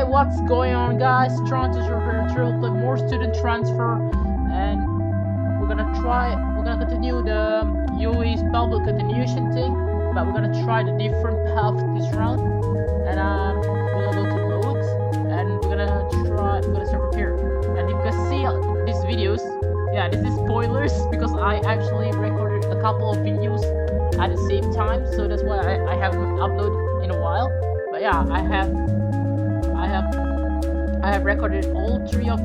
what's going on, guys? Transfer here, play more student transfer, and we're gonna continue the YUI'S public continuation thing, but we're gonna try the different path this round, and we're gonna go to loads, and we're gonna start from here. And you can see these videos. Yeah, this is spoilers because I actually recorded a couple of videos at the same time, so that's why I haven't uploaded in a while. But yeah, I have recorded all three of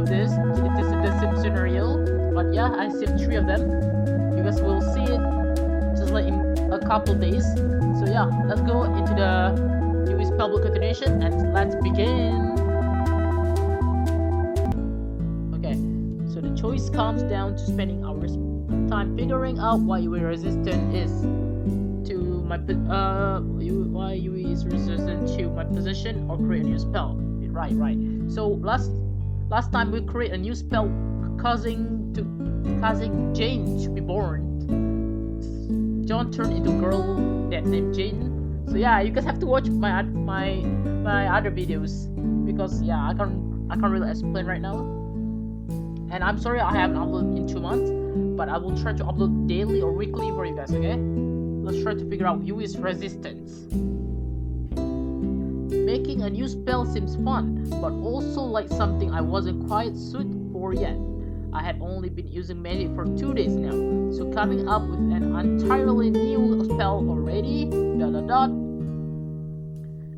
this. It is the scenario, but yeah, I saved 3 of them. You guys will see it just like in a couple days. So yeah, let's go into the YUI'S public continuation and let's begin. Okay, so the choice comes down to spending hours time figuring out why YUI resistant is to my why YUI is resistant to my position or create a new spell. Right. So last time we create a new spell causing Jane to be born. John turned into a girl that named Jane. So yeah, you guys have to watch my other videos because yeah, I can't really explain right now. And I'm sorry I haven't uploaded in 2 months, but I will try to upload daily or weekly for you guys. Okay, let's try to figure out YUI'S resistance. Making a new spell seems fun, but also like something I wasn't quite suited for yet. I had only been using magic for 2 days now, so coming up with an entirely new spell already, ...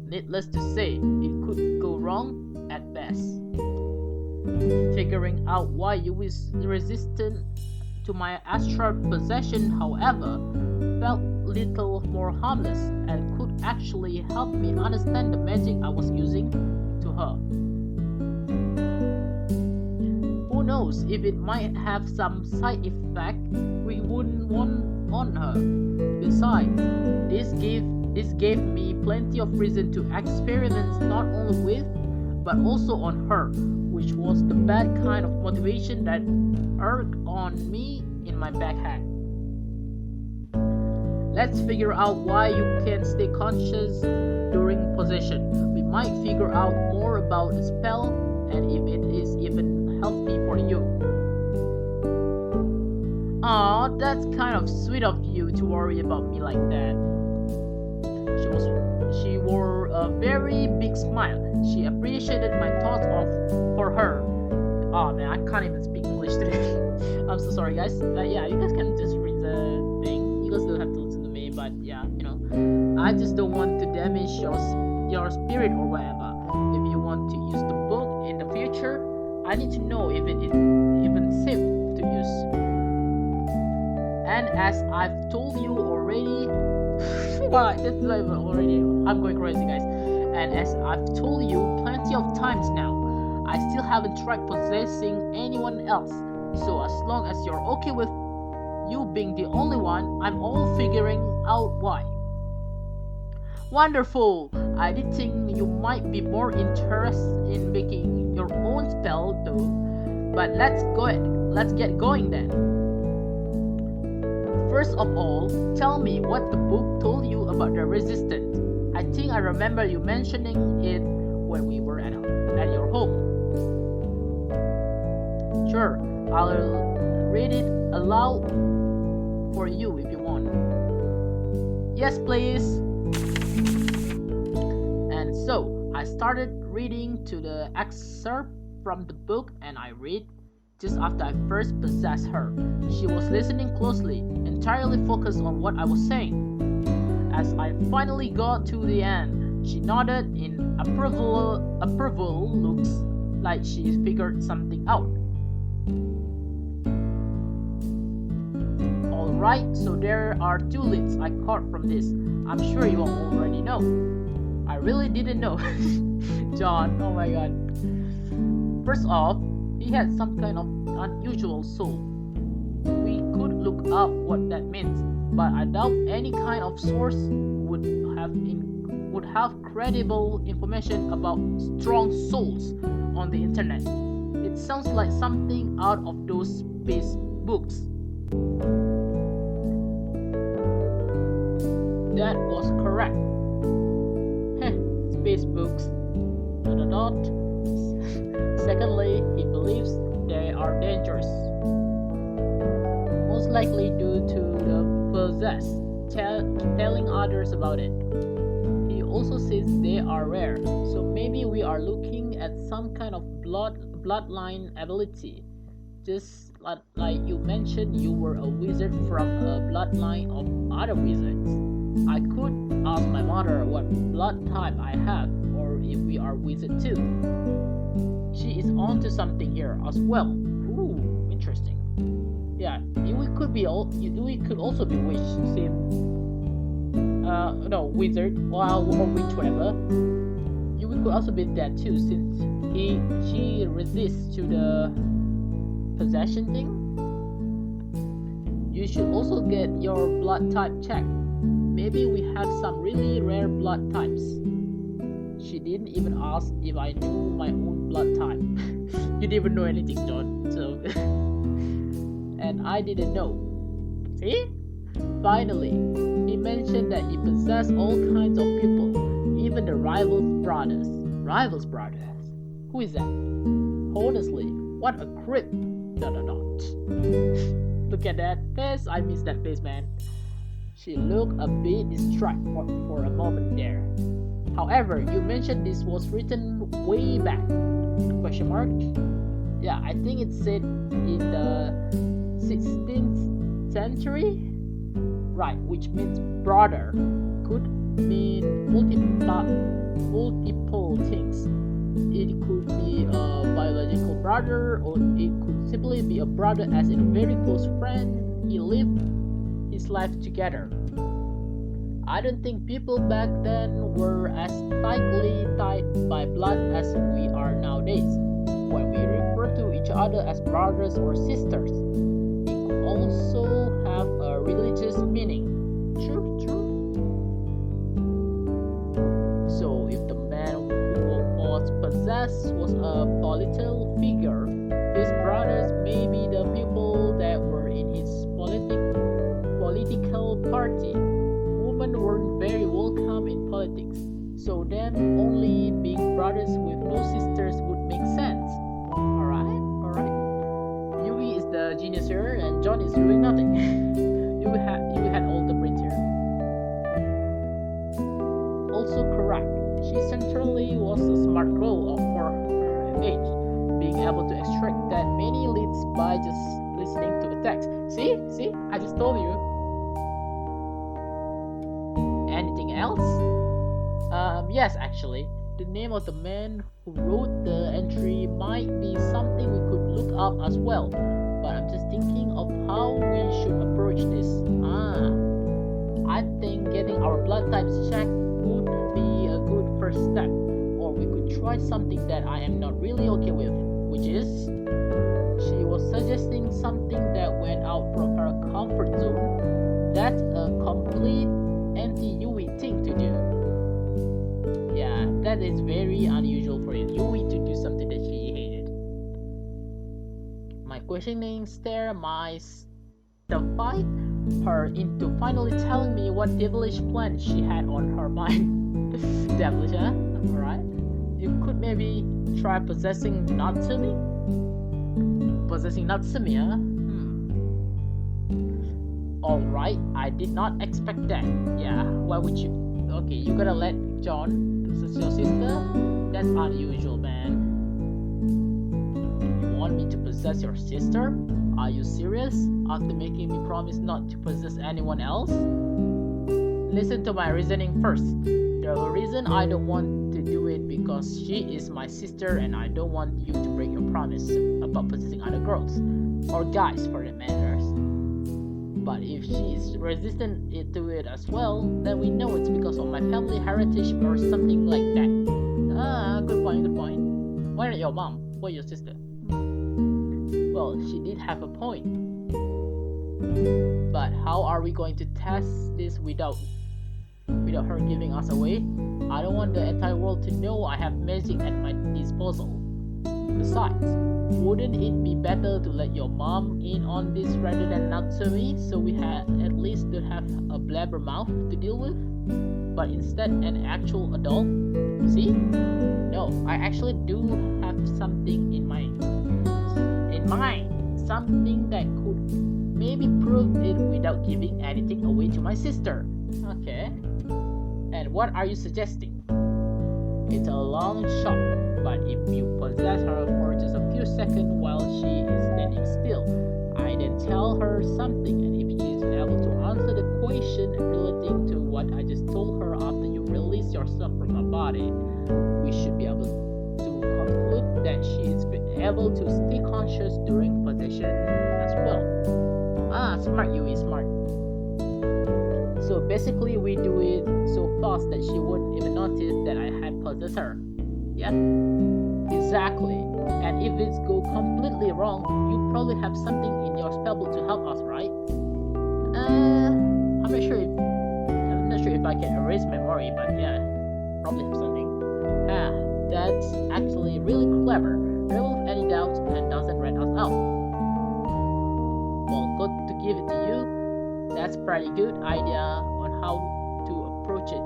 Needless to say, it could go wrong at best. Figuring out why YUI is resistant to my astral possession, however, felt little more harmless and could actually help me understand the magic I was using to her. Who knows if it might have some side effect we wouldn't want on her. Besides, this gave me plenty of reason to experiment not only with but also on her, which was the bad kind of motivation that irked on me in my back head. Let's figure out why you can't stay conscious during possession. We might figure out more about the spell and if it is even healthy for you. Aw, that's kind of sweet of you to worry about me like that. She wore a very big smile. She appreciated my thoughts for her. Oh man, I can't even speak English today. I'm so sorry, guys. Yeah, you guys can just read the thing. You guys don't have to listen to me, but yeah, you know, I just don't want to damage your spirit or whatever. If you want to use the book in the future, I need to know if it is even safe to use. And as I've told you already, wow, that's like already. I'm going crazy, guys. And as I've told you plenty of times now, I still haven't tried possessing anyone else. So as long as you're okay with you being the only one, I'm all figuring out why. Wonderful! I did think you might be more interested in making your own spell though. But let's get going then. First of all, tell me what the book told you about the resistance. I think I remember you mentioning it when we were at your home. Sure, I'll read it aloud for you if you want. Yes, please. And so, I started reading to the excerpt from the book and I read just after I first possessed her. She was listening closely, entirely focused on what I was saying. As I finally got to the end, she nodded in approval looks like she figured something out. Alright, so there are 2 leads I caught from this. I'm sure you all already know. I really didn't know. John, oh my god. First off, he had some kind of unusual soul. We could look up what that means, but I doubt any kind of source would have credible information about strong souls on the internet. It sounds like something out of those space books. That was correct. Heh, space books. dot dot dot. Secondly, he believes they are dangerous, most likely due to the possessed telling others about it. He also says they are rare, so maybe we are looking at some kind of bloodline ability. Just like you mentioned, you were a wizard from a bloodline of other wizards. I could ask my mother what blood type I have, or if we are wizard too. She is onto something here as well. Ooh, interesting. Yeah, we could also be witch, same. No, wizard, or witch, whatever. You could also be that too, since she resists to the possession thing. You should also get your blood type checked. Maybe we have some really rare blood types. She didn't even ask if I knew my own blood type. You didn't even know anything, John. So, and I didn't know. See? Finally, he mentioned that he possessed all kinds of people, even the rivals' brothers. Rivals' brothers? Who is that? Honestly, what a creep. Dot dot dot. Look at that face. I miss that face, man. She looked a bit distraught for a moment there. However, you mentioned this was written way back? Question mark? Yeah, I think it said in the 16th century? Right, which means brother could mean multiple things. It could be a biological brother, or it could simply be a brother as in a very close friend. He lived his life together. I don't think people back then were as tightly tied by blood as we are nowadays. When we refer to each other as brothers or sisters, it could also have a religious meaning. True. So if the man who was possessed was a political figure, his brothers may be the people that were in his political party. Women weren't very welcome in politics, so them only being brothers with no sisters would make sense. Alright. Yui is the genius here, and John is doing nothing. you had all the brains here. Also correct. She certainly was a smart girl for her age, being able to extract that many leads by just listening to the text. See? I just told you. Anything else? Yes, actually. The name of the man who wrote the entry might be something we could look up as well. But I'm just thinking of how we should approach this. I think getting our blood types checked would be a good first step. Or we could try something that I am not really okay with, which is she was suggesting something that went out from her comfort zone. That's a complete anti-Yui thing to do. Yeah, that is very unusual for Yui to do something that she hated. My questioning stare mystified her into finally telling me what devilish plan she had on her mind. Devilish, huh? Alright. You could maybe try possessing Natsumi? Possessing Natsumi, huh? Alright, I did not expect that. Yeah, why would you? Okay, you gotta let John possess your sister? That's unusual, man. You want me to possess your sister? Are you serious? After making me promise not to possess anyone else? Listen to my reasoning first. The reason I don't want to do it because she is my sister and I don't want you to break your promise about possessing other girls. Or guys for that matter. But if she is resistant to it as well, then we know it's because of my family heritage or something like that. Good point. Why not your mom? Why your sister? Well, she did have a point. But how are we going to test this without her giving us away? I don't want the entire world to know I have magic at my disposal. Besides, wouldn't it be better to let your mom in on this rather than Natsumi, so we at least don't have a blabbermouth to deal with, but instead an actual adult? See? No, I actually do have something in mind. Something that could maybe prove it without giving anything away to my sister. Okay. And what are you suggesting? It's a long shot, but if you possess her for just a few seconds while she is standing still, I then tell her something, and if she is able to answer the question relating to what I just told her after you release yourself from my body, we should be able to conclude that she is able to stay conscious during possession as well. Smart, Yui, smart. So basically we do it so fast that she wouldn't even notice that I had possessed her. Yeah, exactly. And if it's go completely wrong, you probably have something in your spellbook to help us, right? I'm not sure if I can erase memory, but yeah, probably have something. That's actually really clever. Remove any doubts and doesn't rat us out. Well, good to give it to you. That's pretty good idea on how to approach it.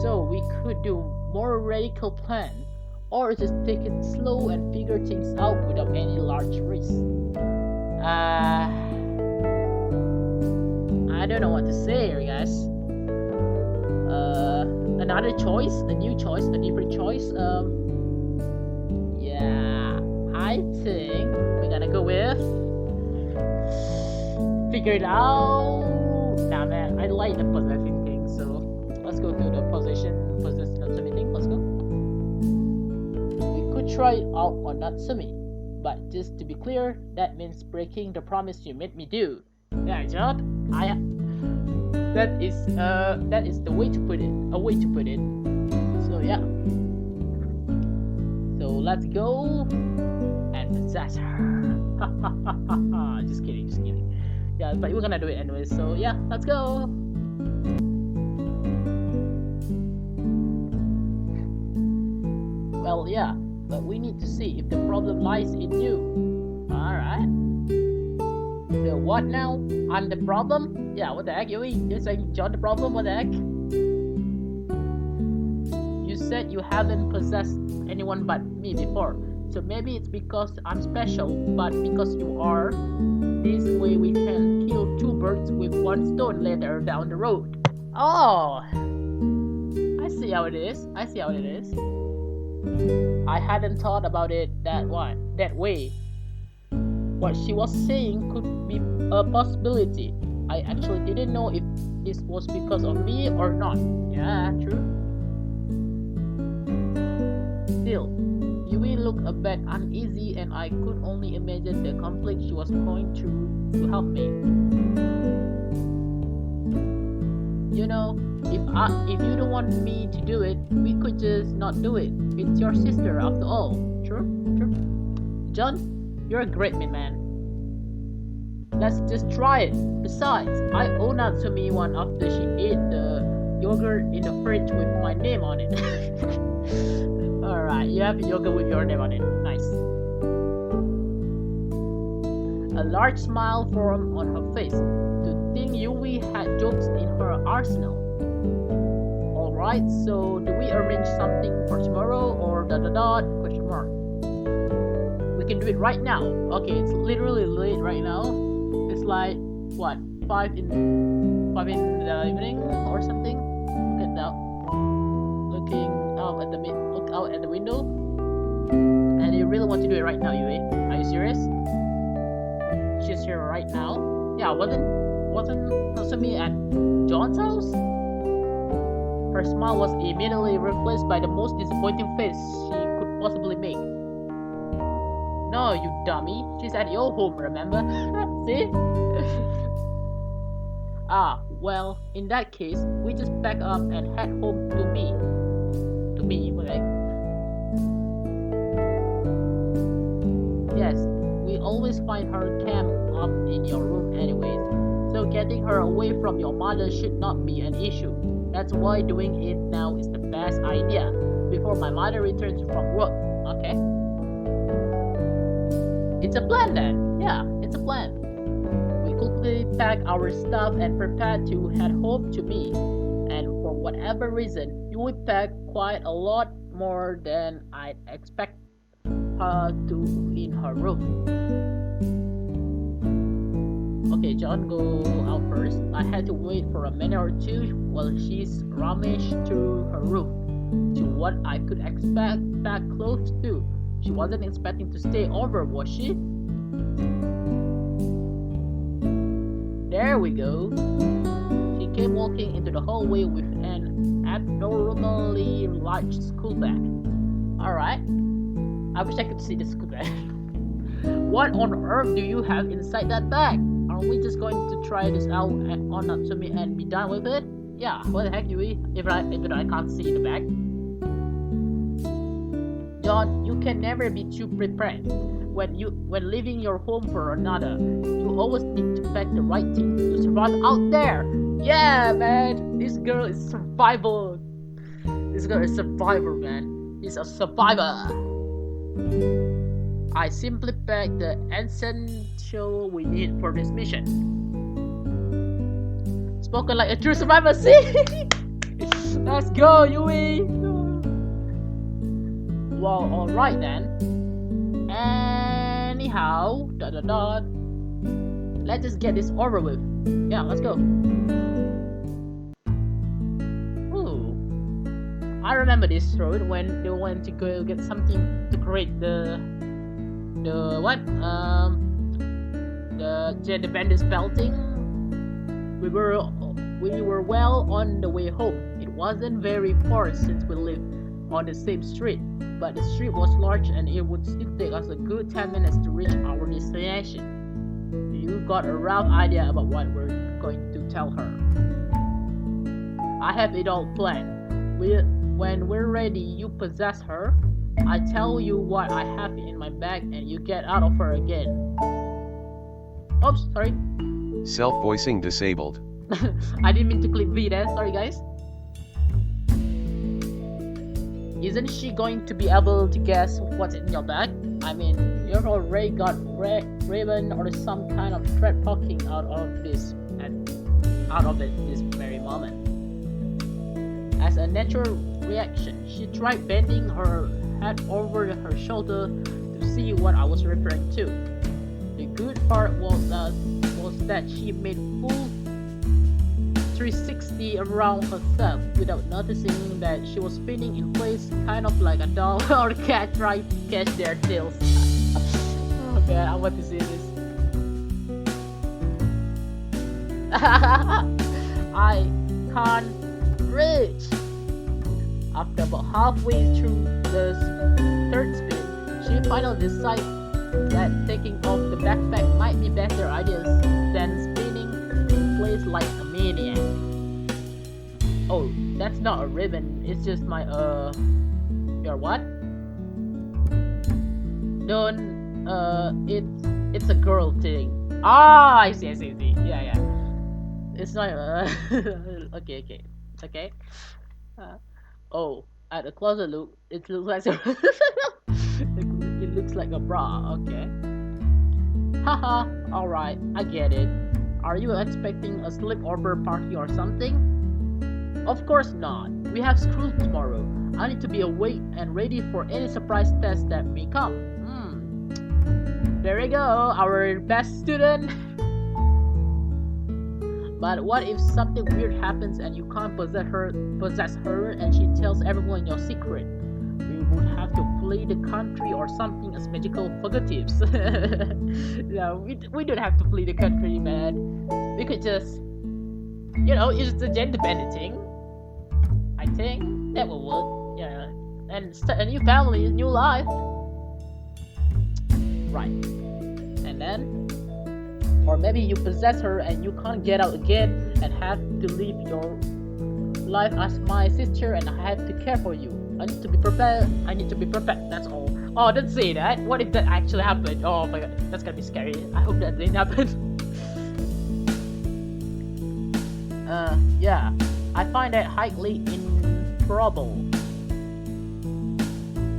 So we could do more radical plan, or just take it slow and figure things out without any large risk. I don't know what to say here, guys. Another choice, a new choice, a different choice. Yeah, I think we're gonna go with figure it out. Nah, man, I like the possessing thing, so let's go to the possess Natsumi thing. Let's go. We could try it out on Natsumi, but just to be clear, that means breaking the promise you made me do. Yeah, John, that is the way to put it. A way to put it. So yeah. So let's go and possess her. Just kidding. Yeah, but we're gonna do it anyway. So yeah, let's go. Well, yeah, but we need to see if the problem lies in you. Alright. The what now? I'm the problem? Yeah, what the heck, Yui? You're saying John the problem? What the heck? You said you haven't possessed anyone but me before. So maybe it's because I'm special, but because you are, this way we can kill two birds with one stone later down the road. Oh! I see how it is. I hadn't thought about it that way. What she was saying could be a possibility. I actually didn't know if this was because of me or not. Yeah, true. Still, Yui looked a bit uneasy, and I could only imagine the conflict she was going through to help me. You know, if you don't want me to do it, we could just not do it. It's your sister after all. True. John, you're a great man. Let's just try it. Besides, I owe Natsumi one after she ate the yogurt in the fridge with my name on it. Alright, you have yogurt with your name on it. Nice. A large smile formed on her face. To think Yui had jokes in her arsenal. Alright, so do we arrange something for tomorrow or ... question mark. We can do it right now. Okay, it's literally late right now. It's like what, 5 in the evening or something. Looking out at the window. And you really want to do it right now, Yui? Are you serious? She's here right now. Yeah, wasn't Natsumi at John's house? Her smile was immediately replaced by the most disappointing face she could possibly make. No, you dummy. She's at your home, remember? See? Well, in that case, we just pack up and head home to me. Okay? Yes, we always find her camped up in your room anyways. So getting her away from your mother should not be an issue. That's why doing it now is the best idea, before my mother returns from work, okay? It's a plan then. Yeah, it's a plan. We quickly pack our stuff and prepare to head home to me. And for whatever reason, Yui packed quite a lot more than I'd expect her to in her room. Okay, John, go out first. I had to wait for a minute or two while she's rummaged through her room to what I could expect pack clothes to. She wasn't expecting to stay over, was she? There we go. She came walking into the hallway with an abnormally large school bag. Alright. I wish I could see the school bag. What on earth do you have inside that bag? Are we just going to try this out on Natsumi and be done with it? Yeah, what the heck, Yui? If I can't see the bag. John, you can never be too prepared. When leaving your home for another, you always need to pack the right thing to survive out there. Yeah, man, this girl is survival. This girl is survivor, man. She's a survivor. I simply packed the essential we need for this mission. Spoken like a true survivor. See? Let's go, Yui. Well, alright then. Anyhow, let's just get this over with. Yeah, let's go. Ooh, I remember this road when they went to go get something to create the bandits belting. We were well on the way home. It wasn't very far since we lived on the same street, but the street was large and it would still take us a good 10 minutes to reach our destination. You got a rough idea about what we're going to tell her. I have it all planned. When we're ready, you possess her. I tell you what I have in my bag and you get out of her again. Oops, sorry. Self-voicing disabled. I didn't mean to click V there, sorry guys. Isn't she going to be able to guess what's in your bag? I mean, you've already got ribbon or some kind of thread poking out of it this very moment. As a natural reaction, she tried bending her head over her shoulder to see what I was referring to. The good part was that she made full 360 around herself without noticing that she was spinning in place, kind of like a dog or a cat trying to catch their tails. Oh man, I want to see this. I can't reach. After about halfway through the third spin, she finally decided that taking off the backpack might be better idea than spinning in place like a maniac. Oh, that's not a ribbon, it's just my your what? Don't it's a girl thing. Ah, I see. Yeah. It's not okay. It's okay. Oh, at a closer look, it looks like it looks like a bra. Okay. Haha. All right, I get it. Are you expecting a sleepover party or something? Of course not. We have school tomorrow. I need to be awake and ready for any surprise test that may come. There we go, our best student. But what if something weird happens and you can't possess her and she tells everyone your secret? We would have to flee the country or something as magical fugitives. No, we don't have to flee the country, man. We could just, use the gender bending thing. I think that will work. Yeah, and start a new family, a new life. Right. And then, or maybe you possess her and you can't get out again and have to live your life as my sister and I have to care for you. I need to be prepared. That's all. Oh, don't say that. What if that actually happened? Oh my god, that's gonna be scary. I hope that didn't happen. Yeah. I find that highly improbable.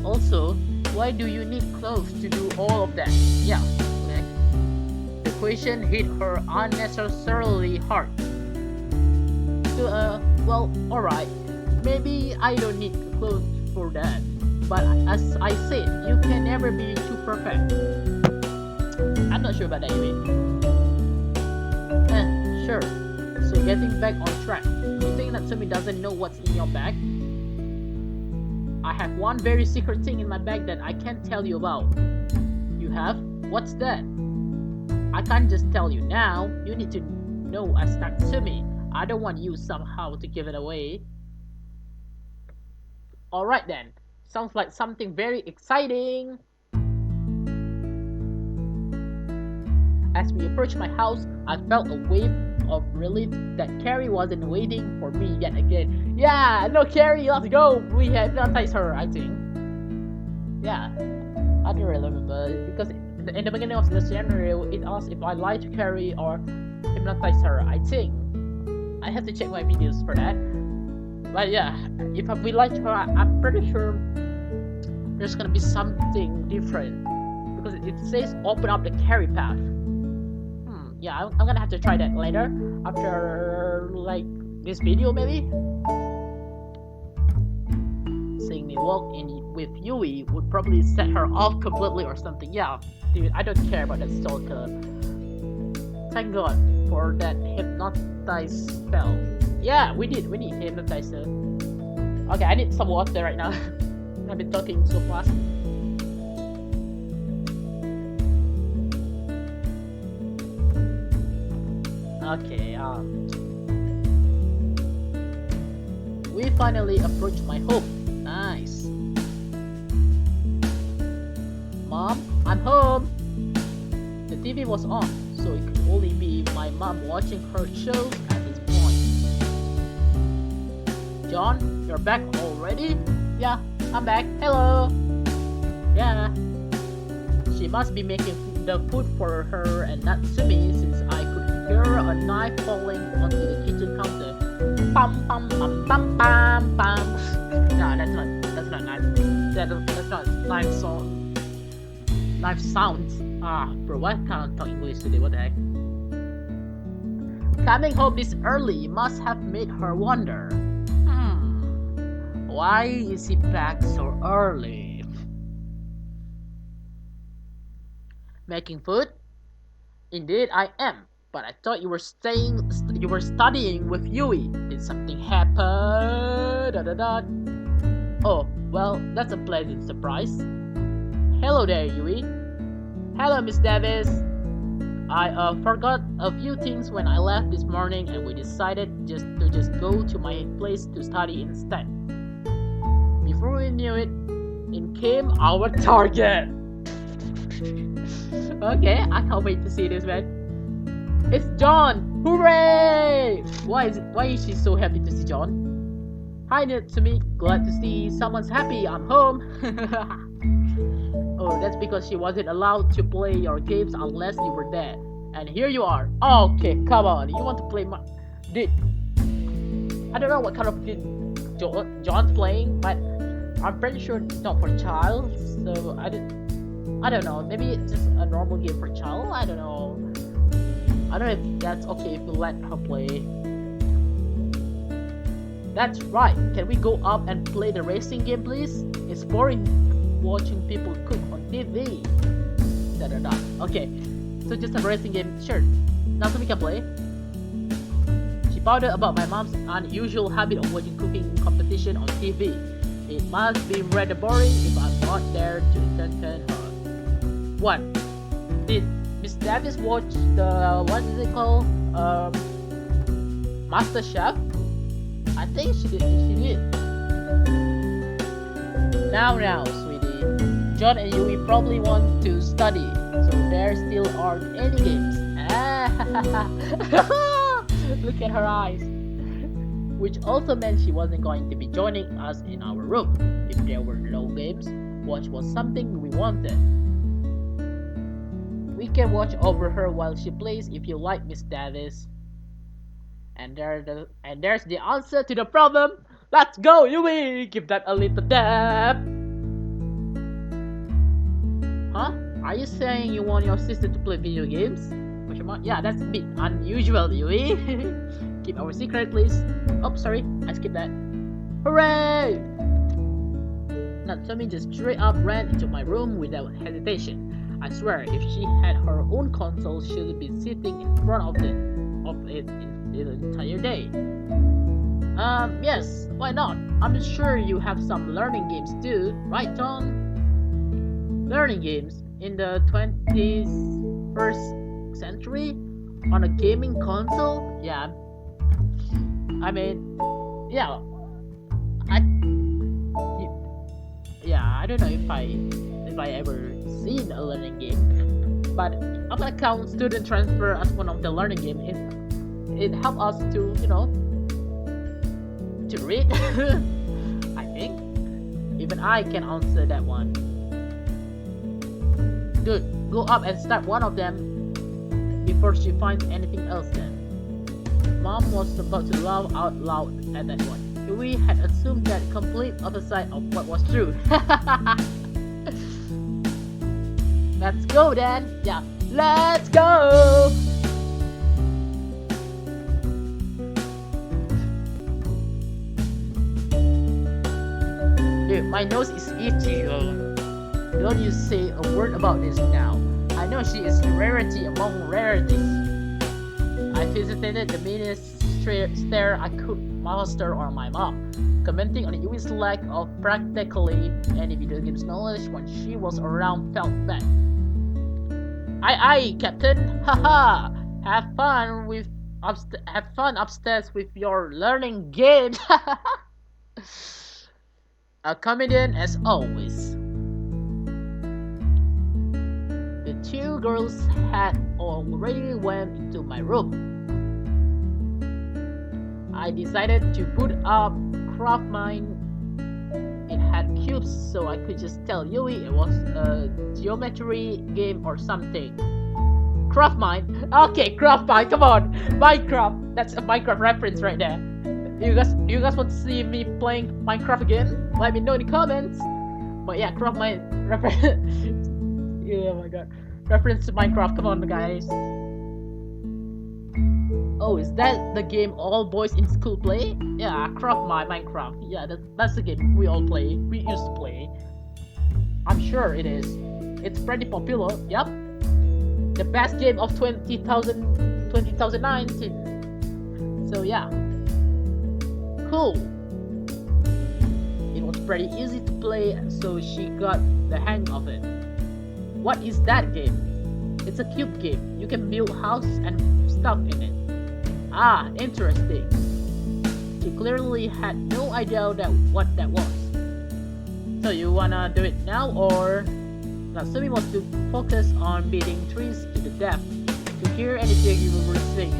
Also, why do you need clothes to do all of that? Yeah, correct. The question hit her unnecessarily hard. Well, alright. Maybe I don't need clothes for that. But as I said, you can never be too perfect. I'm not sure about that, Yui. Sure. So getting back on track. You think that Sumi doesn't know what's in your bag? I have one very secret thing in my bag that I can't tell you about. You have? What's that? I can't just tell you now. You need to know as Natsumi. I don't want you somehow to give it away. Alright then. Sounds like something very exciting. As we approached my house, I felt a wave of relief that Carrie wasn't waiting for me yet again. Yeah, no Carrie, let's go. We hypnotized her, I think. Yeah, I don't remember because in the beginning of the scenario, it asked if I lied to Carrie or hypnotize her. I think I have to check my videos for that. But yeah, if we lie to her, I'm pretty sure there's gonna be something different because it says open up the Carrie path. Yeah, I'm gonna have to try that later after like this video maybe. Seeing me walk in with Yui would probably set her off completely or something. Yeah, dude, I don't care about that stalker. Thank God for that hypnotize spell. Yeah, we need hypnotize her. Okay, I need some water right now. I've been talking so fast. Okay, we finally approached my home. Nice. Mom, I'm home. The TV was on, so it could only be my mom watching her show at this point. John, you're back already? Yeah, I'm back. Hello. Yeah. She must be making the food for her and Natsumi since I could hear a knife falling onto the kitchen counter. Pam pam pam pam pam pam. No, that's not knife. That's not knife song. Knife sounds. Bro, why can't I talk English today? What the heck? Coming home this early must have made her wonder. Why is he back so early? Making food? Indeed, I am. But I thought you were studying with Yui. Did something happen? Oh, well, that's a pleasant surprise. Hello there, Yui. Hello, Miss Davis. I forgot a few things when I left this morning, and we decided just go to my place to study instead. Before we knew it, in came our target. Okay, I can't wait to see this, man. It's John! Hooray! Why is she so happy to see John? Hi Natsumi, glad to see someone's happy. I'm home. Oh, that's because she wasn't allowed to play your games unless you were there. And here you are. Okay, come on. You want to play my... Dude, I don't know what kind of game John's playing, but I'm pretty sure it's not for child. So I don't know. Maybe it's just a normal game for child. I don't know. I don't know if that's okay if we let her play. That's right. Can we go up and play the racing game, please? It's boring watching people cook on TV. Okay, so just a racing game. Sure. Now we can play. She pouted about my mom's unusual habit of watching cooking competition on TV. It must be rather boring if I'm not there to entertain her. What? Did Miss Davis watch the, what is it called? Master Chef? I think she did. Now, sweetie. John and Yui probably want to study, so there still aren't any games. Look at her eyes. Which also meant she wasn't going to be joining us in our room. If there were no games, watch was something we wanted. We can watch over her while she plays if you like, Miss Davis. And there's the answer to the problem. Let's go, Yui! Give that a little dab. Huh? Are you saying you want your sister to play video games? Yeah, that's a bit unusual, Yui. keep our secret, please. Oh, sorry, I skipped that. Hooray! Natsumi just straight up ran into my room without hesitation. I swear, if she had her own console, she would be sitting in front of it the entire day. Yes, why not? I'm sure you have some learning games too, right, Tom? Learning games in the 21st century on a gaming console? Yeah. I mean, yeah. I don't know if I ever seen a learning game, but I'm gonna count student transfer as one of the learning game. It helps us to to read. I think even I can answer that one. Good, go up and start one of them before she finds anything else then. Mom was about to laugh out loud at that one. We had assumed that complete opposite of what was true. Let's go then. Yeah, let's go. Dude, my nose is itchy. Don't you say a word about this now. I know she is a rarity among rarities. I visited the meanest stare I could muster on my mom, commenting on Yui's lack of practically any video games knowledge when she was around felt bad. Aye, Captain. Haha. Have fun upstairs with your learning games. A comedian as always. The two girls had already went into my room. I decided to put up Craft Mine. It had cubes, so I could just tell Yui it was a geometry game or something. Craft Mine? Okay, Craft Mine, come on! Minecraft! That's a Minecraft reference right there. You guys want to see me playing Minecraft again? Let me know in the comments. But yeah, Craft Mine reference. Oh my god. Reference to Minecraft, come on guys. Oh, is that the game all boys in school play? Yeah, Minecraft. Yeah, that's the game we all play. We used to play. I'm sure it is. It's pretty popular. Yup. The best game of 2019. So yeah. Cool. It was pretty easy to play, so she got the hang of it. What is that game? It's a cube game. You can build house and stuff in it. Ah, interesting. She clearly had no idea what that was. So you wanna do it now, or Natsumi wants to focus on beating trees to the death to hear anything you were saying.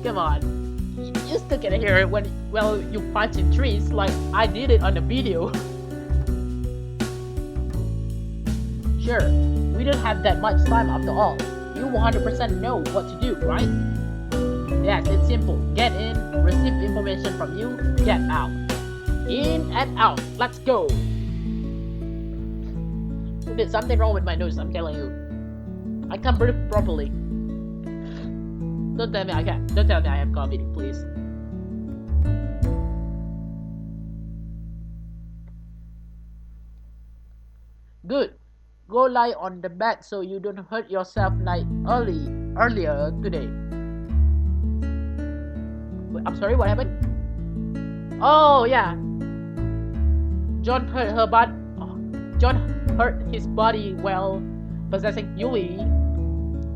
Come on, you still can hear it when you punch in trees like I did it on the video. Sure, we don't have that much time after all. You 100% know what to do, right? Yes, it's simple. Get in, receive information from you, get out. In and out. Let's go. There's something wrong with my nose, I'm telling you. I can't breathe properly. Don't tell me I can't. Don't tell me I have COVID, please. Good. Go lie on the bed so you don't hurt yourself like earlier today. I'm sorry, what happened? Oh yeah, John hurt his body while possessing Yui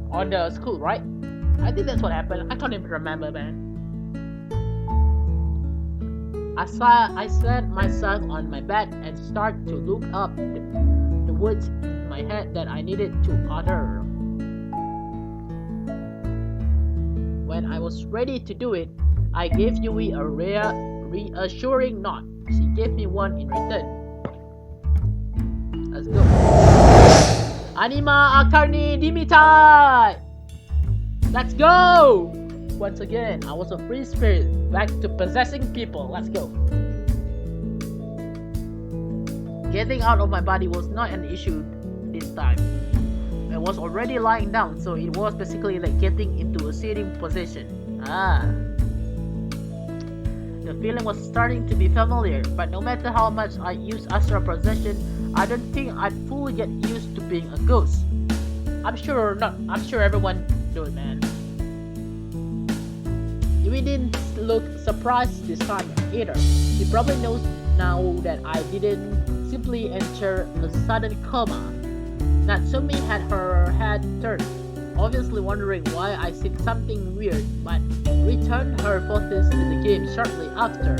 on the school, right? I think that's what happened. I can't even remember, man. I sat myself on my bed and started to look up the words in my head that I needed to utter. When I was ready to do it, I gave Yui a reassuring nod. She gave me one in return. Let's go. Anima Akarni Dimitai! Let's go! Once again, I was a free spirit, back to possessing people. Let's go. Getting out of my body was not an issue this time. I was already lying down, so it was basically like getting into a sitting position. Ah. The feeling was starting to be familiar, but no matter how much I used astral projection, I don't think I'd fully get used to being a ghost. I'm sure everyone do it, man. Yui didn't look surprised this time either. He probably knows now that I didn't simply enter a sudden coma. Natsumi had her head turned, obviously wondering why I said something weird, but returned her focus to the game shortly after.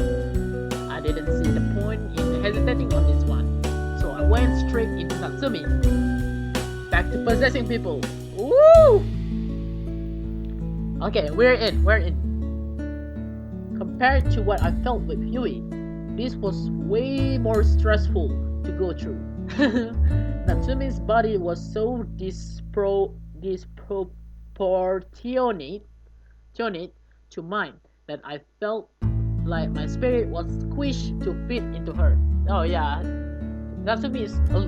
I didn't see the point in hesitating on this one, so I went straight into Natsumi. Back to possessing people. Woo! Okay, we're in. Compared to what I felt with Yui, this was way more stressful to go through. Natsumi's body was so disproportionate to mine that I felt like my spirit was squished to fit into her. Oh yeah, Natsumi is a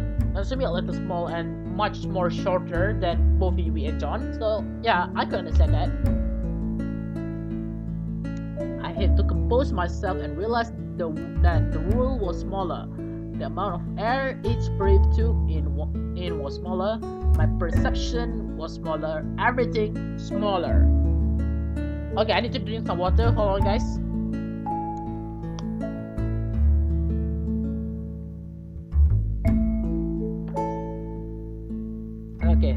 little small and much more shorter than both Yui and John. So yeah, I can understand that. I had to compose myself and realized that the world was smaller. The amount of air each breath took in was smaller. My perception was smaller. Everything smaller. Okay, I need to drink some water. Hold on, guys. Okay.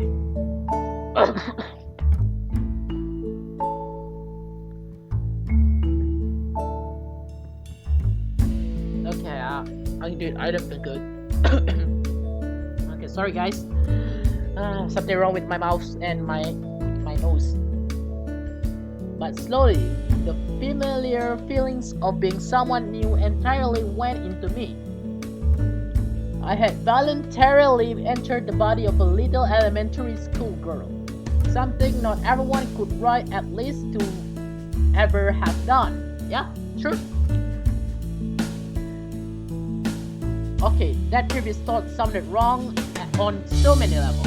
Okay, I don't feel good. Okay, sorry guys. Something wrong with my mouth and my nose. But slowly, the familiar feelings of being someone new entirely went into me. I had voluntarily entered the body of a little elementary school girl. Something not everyone could write, at least to ever have done. Yeah, true. Okay, that previous thought sounded wrong on so many levels.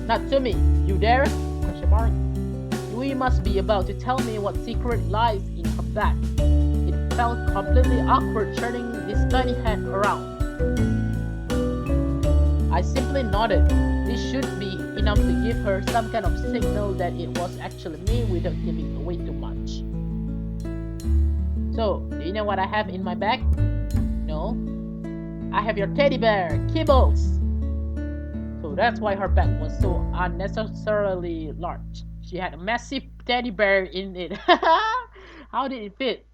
Natsumi, you there? Question mark. Yui must be about to tell me what secret lies in her back. It felt completely awkward turning this tiny head around. I simply nodded. This should be enough to give her some kind of signal that it was actually me without giving away too much. So, do you know what I have in my bag? No? I have your teddy bear, Kibbles! So that's why her bag was so unnecessarily large. She had a massive teddy bear in it. How did it fit?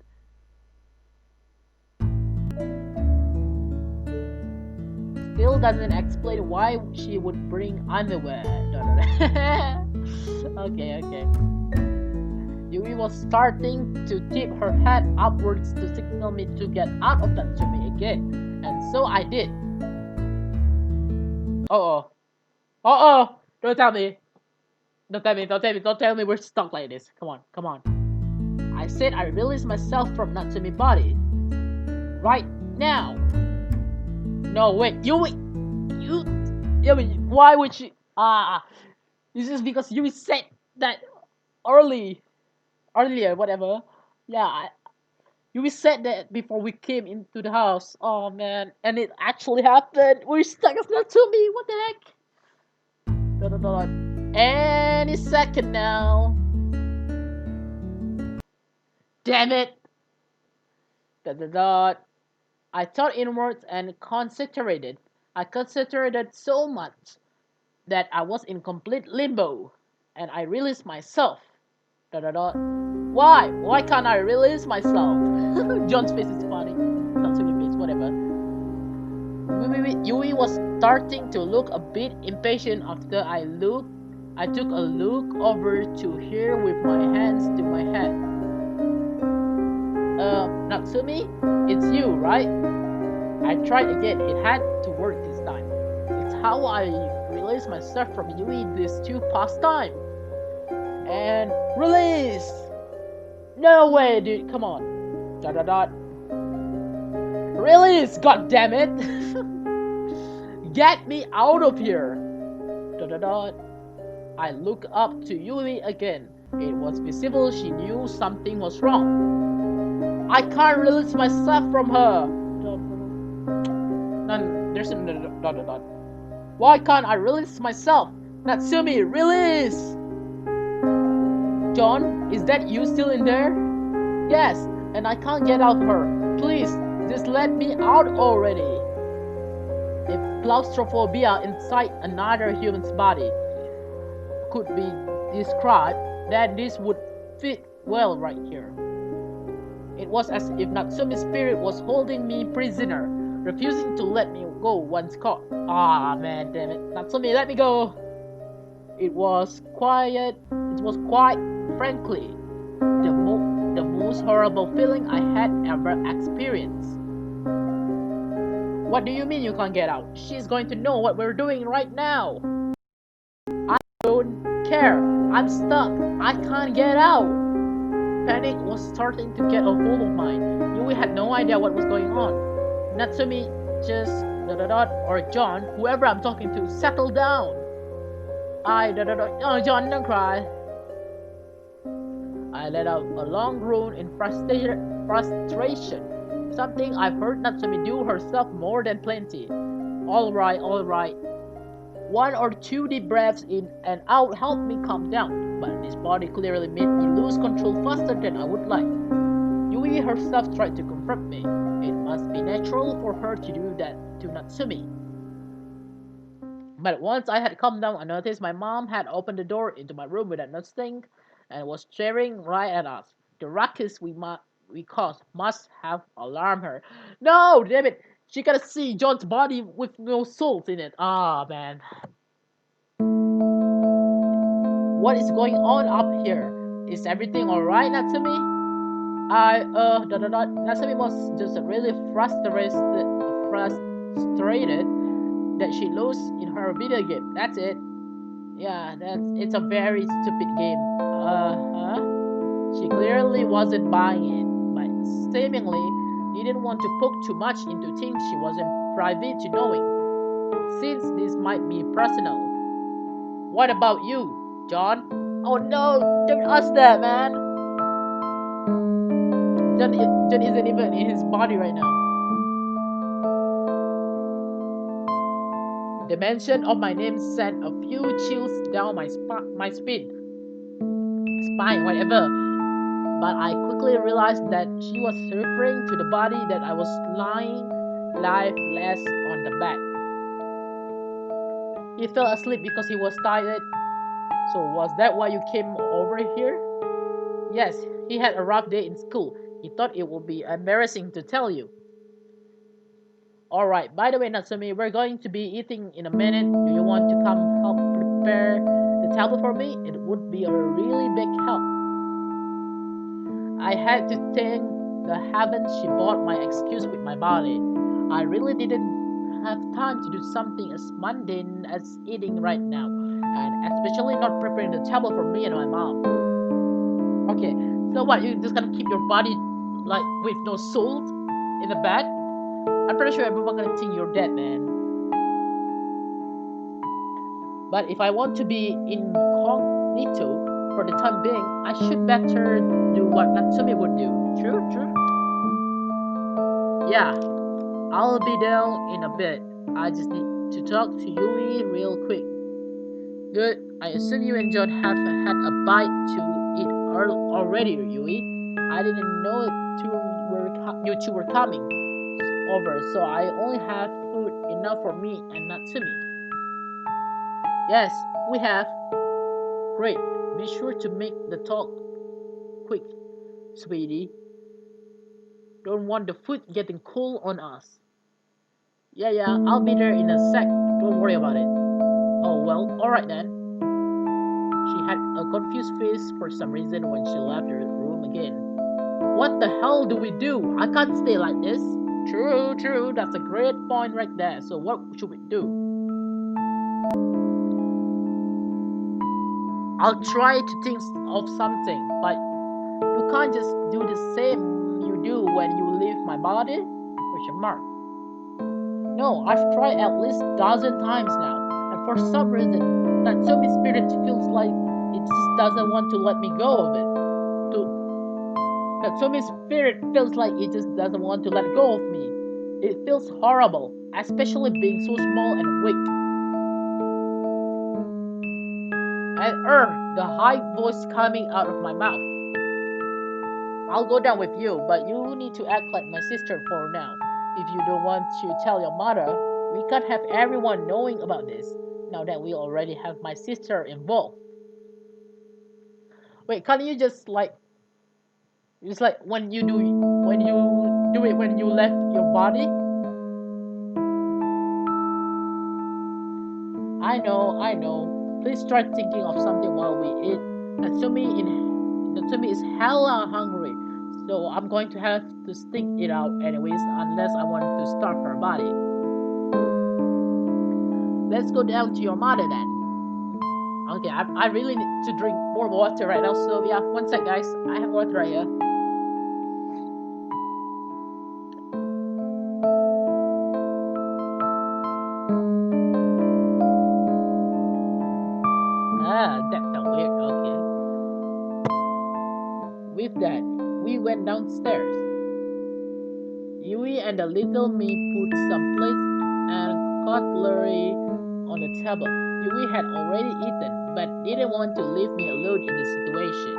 Still doesn't explain why she would bring underwear. Okay. Yui was starting to tip her head upwards to signal me to get out of Natsumi again, and so I did. Uh-oh. Don't tell me we're stuck like this. Come on. I said I released myself from Natsumi's body. Right now. No, wait, Yui, why would you, this is because Yui said that earlier, whatever. Yeah, Yui said that before we came into the house. Oh man, and it actually happened. We're stuck as Natsumi. What the heck? Any second now. Damn it. I thought inwards and concentrated. I concentrated so much that I was in complete limbo, and I released myself. Why? Why can't I release myself? John's face is funny. Natsumi face, whatever. Yui was starting to look a bit impatient after I took a look over to her with my hands to my head. Natsumi, it's you, right? I tried again. It had to work this time. It's how I released myself from Yui these two past time. And release! No way, dude. Come on. Release! God damn it! Get me out of here! I look up to Yui again. It was visible she knew something was wrong. I can't release myself from her. None, there's a dot dot dot. Why can't I release myself? Natsumi, release! John, is that you still in there? Yes, and I can't get out of her. Please, just let me out already. If claustrophobia inside another human's body could be described, then this would fit well right here. It was as if Natsumi's spirit was holding me prisoner, refusing to let me go once caught. Ah, man, damn it. Natsumi, let me go! It was quite frankly the most horrible feeling I had ever experienced. What do you mean you can't get out? She's going to know what we're doing right now. I don't care. I'm stuck. I can't get out. Panic was starting to get a hold of mine. Yui had no idea what was going on. Natsumi just or John, whoever I'm talking to, settle down. Oh, John, don't cry. I let out a long groan in frustration. Something I've heard Natsumi do herself more than plenty. All right. 1 or 2 deep breaths in and out helped me calm down, but this body clearly made me lose control faster than I would like. Yui herself tried to confront me. It must be natural for her to do that to Natsumi. But once I had calmed down, I noticed my mom had opened the door into my room without noticing and was staring right at us. The ruckus we caused must have alarmed her. No, damn it! She gotta see John's body with no souls in it. Ah, man. What is going on up here? Is everything alright, Natsumi? Natsumi was just really frustrated that she lost in her video game. That's it. Yeah, it's a very stupid game. She clearly wasn't buying it, but seemingly didn't want to poke too much into things she wasn't privy to knowing, since this might be personal. What about you, John? Oh no, don't ask that, man. John isn't even in his body right now. The mention of my name sent a few chills down my spine, whatever. But I quickly realized that she was referring to the body that I was lying lifeless on the bed. He fell asleep because he was tired. So was that why you came over here? Yes, he had a rough day in school. He thought it would be embarrassing to tell you. Alright, by the way, Natsumi, we're going to be eating in a minute. Do you want to come help prepare the table for me? It would be a really big help. I had to thank the heavens she bought my excuse with my body. I really didn't have time to do something as mundane as eating right now, and especially not preparing the table for me and my mom. Okay, so what, you just gonna keep your body like with no soul in the bed? I'm pretty sure everyone gonna think you're dead, man. But if I want to be incognito for the time being, I should better do what Natsumi would do. True. Yeah, I'll be down in a bit. I just need to talk to Yui real quick. Good. I assume you and John have had a bite to eat already, Yui. I didn't know you two were coming over, so I only have food enough for me and Natsumi. Yes, we have. Great. Be sure to make the talk quick, sweetie. Don't want the food getting cold on us. Yeah, I'll be there in a sec. Don't worry about it. Oh well, alright then. She had a confused face for some reason when she left the room again. What the hell do we do? I can't stay like this. True, that's a great point right there. So what should we do? I'll try to think of something, but you can't just do the same you do when you leave my body? Question mark. No, I've tried at least 1,000 times now, and for some reason, Natsumi's spirit feels like it just doesn't want to let me go of it. Natsumi's spirit feels like it just doesn't want to let go of me. It feels horrible, especially being so small and weak. And the high voice coming out of my mouth. I'll go down with you, but you need to act like my sister for now. If you don't want to tell your mother, we can't have everyone knowing about this, now that we already have my sister involved. Wait, can't you just like when you do it when you left your body? I know. Please try thinking of something while we eat. Natsumi is hella hungry, so I'm going to have to stick it out anyways unless I want to starve her body. Let's go down to your mother then. Okay, I really need to drink more water right now, so yeah, one sec guys, I have water right here. That felt weird, okay. With that, we went downstairs. Yui and the little me put some plates and cutlery on the table. Yui had already eaten, but didn't want to leave me alone in this situation.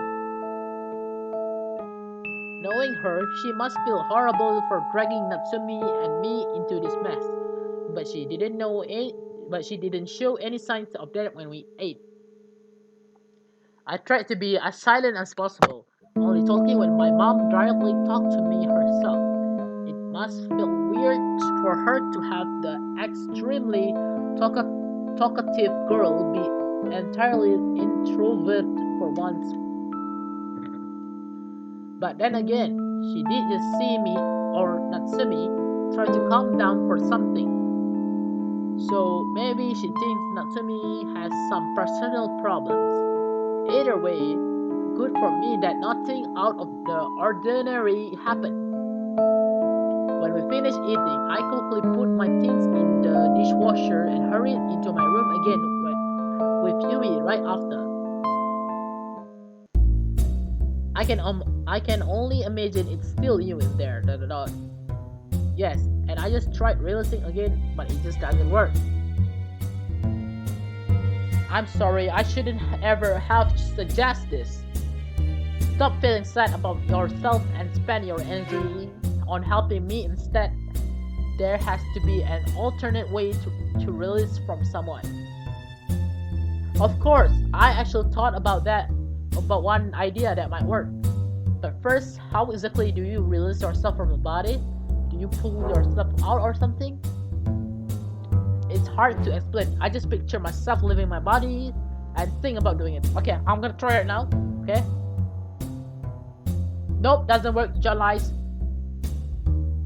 Knowing her, she must feel horrible for dragging Natsumi and me into this mess. But she didn't show any signs of that when we ate. I tried to be as silent as possible, only talking when my mom directly talked to me herself. It must feel weird for her to have the extremely talkative girl be entirely introvert for once. But then again, she did just see me or Natsumi try to calm down for something. So maybe she thinks Natsumi has some personal problems. Either way, good for me that nothing out of the ordinary happened. When we finished eating, I quickly put my things in the dishwasher and hurried into my room again with Yui right after. I can only imagine it's still you in there. Yes, and I just tried releasing again, but it just doesn't work. I'm sorry, I shouldn't ever have suggested this. Stop feeling sad about yourself and spend your energy on helping me instead. There has to be an alternate way to release from someone. Of course, I actually thought about one idea that might work. But first, how exactly do you release yourself from the body? Do you pull yourself out or something? It's hard to explain. I just picture myself leaving my body and think about doing it. Okay, I'm gonna try it now. Okay. Nope, doesn't work. John lies.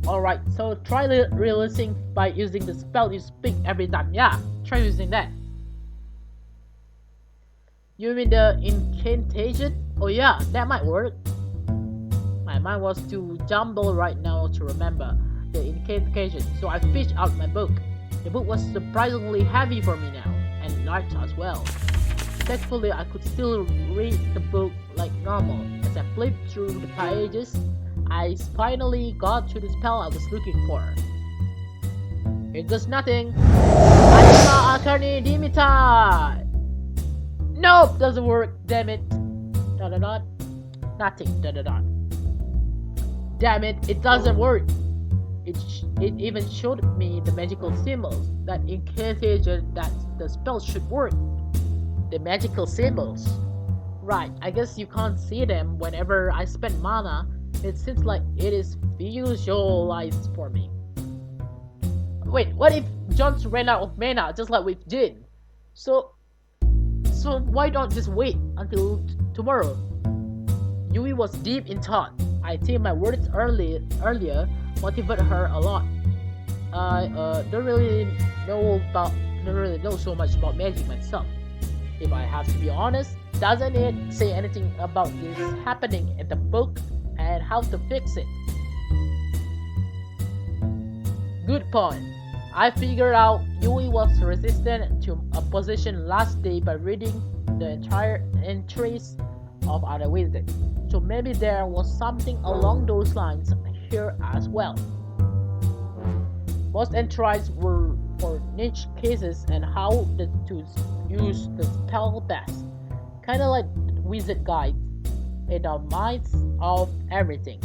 Alright, so try releasing by using the spell you speak every time. Yeah, try using that. You mean the incantation? Oh yeah, that might work. My mind was too jumbled right now to remember the incantation, so I fished out my book. The book was surprisingly heavy for me now, and large as well. Thankfully, I could still read the book like normal. As I flipped through the pages, I finally got to the spell I was looking for. It does nothing. Anima Akarni Dimita! Nope, doesn't work, damn it. Nothing, Damn it, it doesn't work. It even showed me the magical symbols that indicated that the spell should work. The magical symbols. Right, I guess you can't see them whenever I spend mana. It seems like it is visualized for me. Wait, what if John's ran out of mana just like with Jin? So why not just wait until tomorrow? Yui was deep in thought. I think my words earlier motivated her a lot. I don't really know so much about magic myself. If I have to be honest, doesn't it say anything about this happening in the book and how to fix it? Good point. I figured out Yui was resistant to opposition last day by reading the entire entries of other wizards. So maybe there was something along those lines here as well. Most entries were for niche cases and how to use the spell best. Kinda like wizard guides in the minds of everything.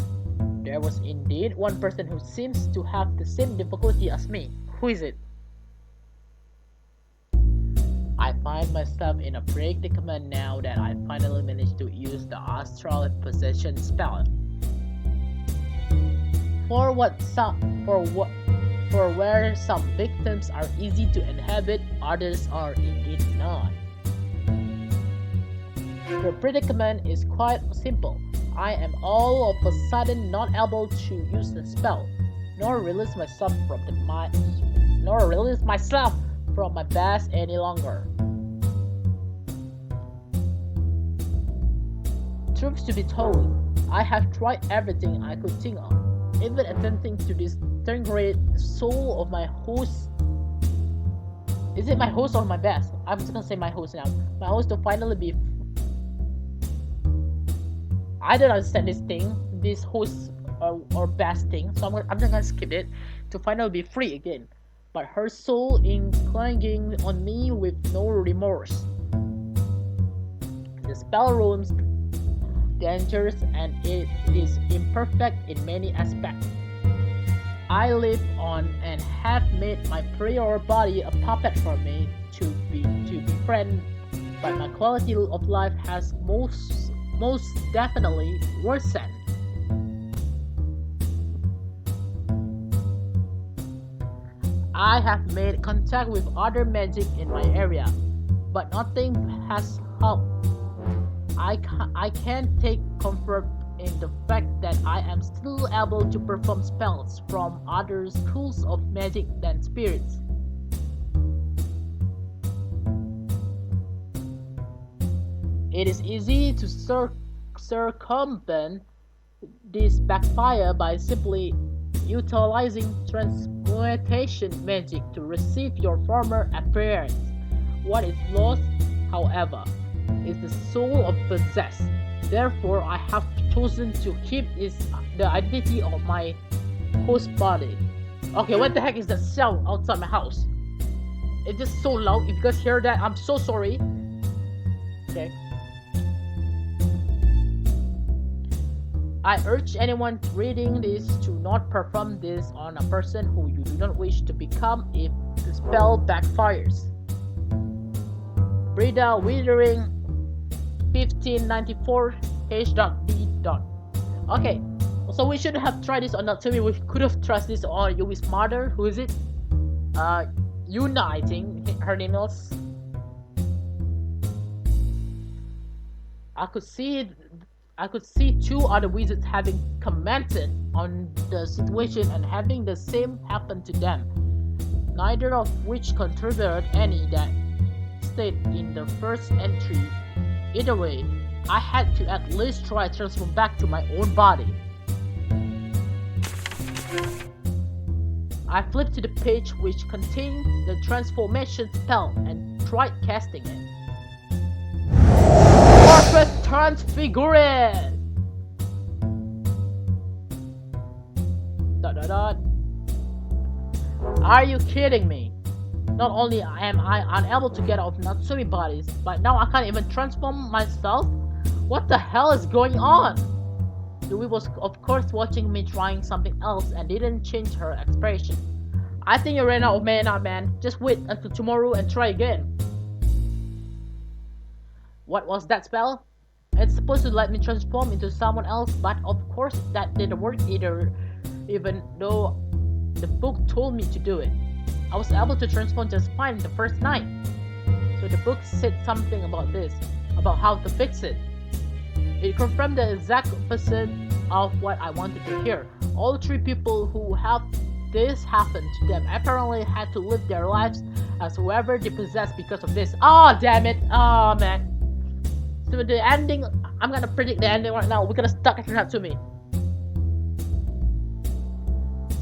There was indeed one person who seems to have the same difficulty as me. Who is it? I find myself in a predicament now that I finally managed to use the astral possession spell. For where some victims are easy to inhabit, others are indeed not. The predicament is quite simple. I am all of a sudden not able to use the spell, nor release myself from my best any longer. Truth to be told, I have tried everything I could think of, even attempting to disintegrate the soul of my host. Is it my host or my best? I'm just gonna say my host now. My host to finally be. I don't understand this host or best thing, so I'm just gonna skip it to finally be free again. But her soul is clinging on me with no remorse. The spell room's dangerous and it is imperfect in many aspects. I live on and have made my prior body a puppet for me to befriend, but my quality of life has most definitely worsened. I have made contact with other magic in my area, but nothing has helped. I can take comfort in the fact that I am still able to perform spells from other schools of magic than spirits. It is easy to circumvent this backfire by simply utilizing transmutation magic to receive your former appearance. What is lost, however, is the soul of possessed. Therefore, I have chosen to keep the identity of my host body. Okay, what the heck is that sound outside my house? It's just so loud. If you guys hear that, I'm so sorry. Okay. I urge anyone reading this to not perform this on a person who you do not wish to become if the spell backfires. Brida Withering 1594 H.D. Okay, so we should have tried this on Natsumi. We could have trusted this on Yui's mother. Who is it? Yuna, I think her name is. I could see two other wizards having commented on the situation and having the same happen to them, neither of which contributed any that stayed in the first entry. Either way, I had to at least try to transform back to my own body. I flipped to the page which contained the transformation spell and tried casting it. Perfect transfigured! Are you kidding me? Not only am I unable to get off Natsumi bodies, but now I can't even transform myself? What the hell is going on? Yui was of course watching me trying something else and didn't change her expression. I think you ran out of mana, man. Just wait until tomorrow and try again. What was that spell? It's supposed to let me transform into someone else, but of course that didn't work either, even though the book told me to do it. I was able to transform just fine the first night. So the book said something about this, about how to fix it. It confirmed the exact opposite of what I wanted to hear. All three people who have this happen to them apparently had to live their lives as whoever they possessed because of this. Oh damn it! Oh man. So the ending, I'm gonna predict the ending right now. We're gonna stuck at Natsumi.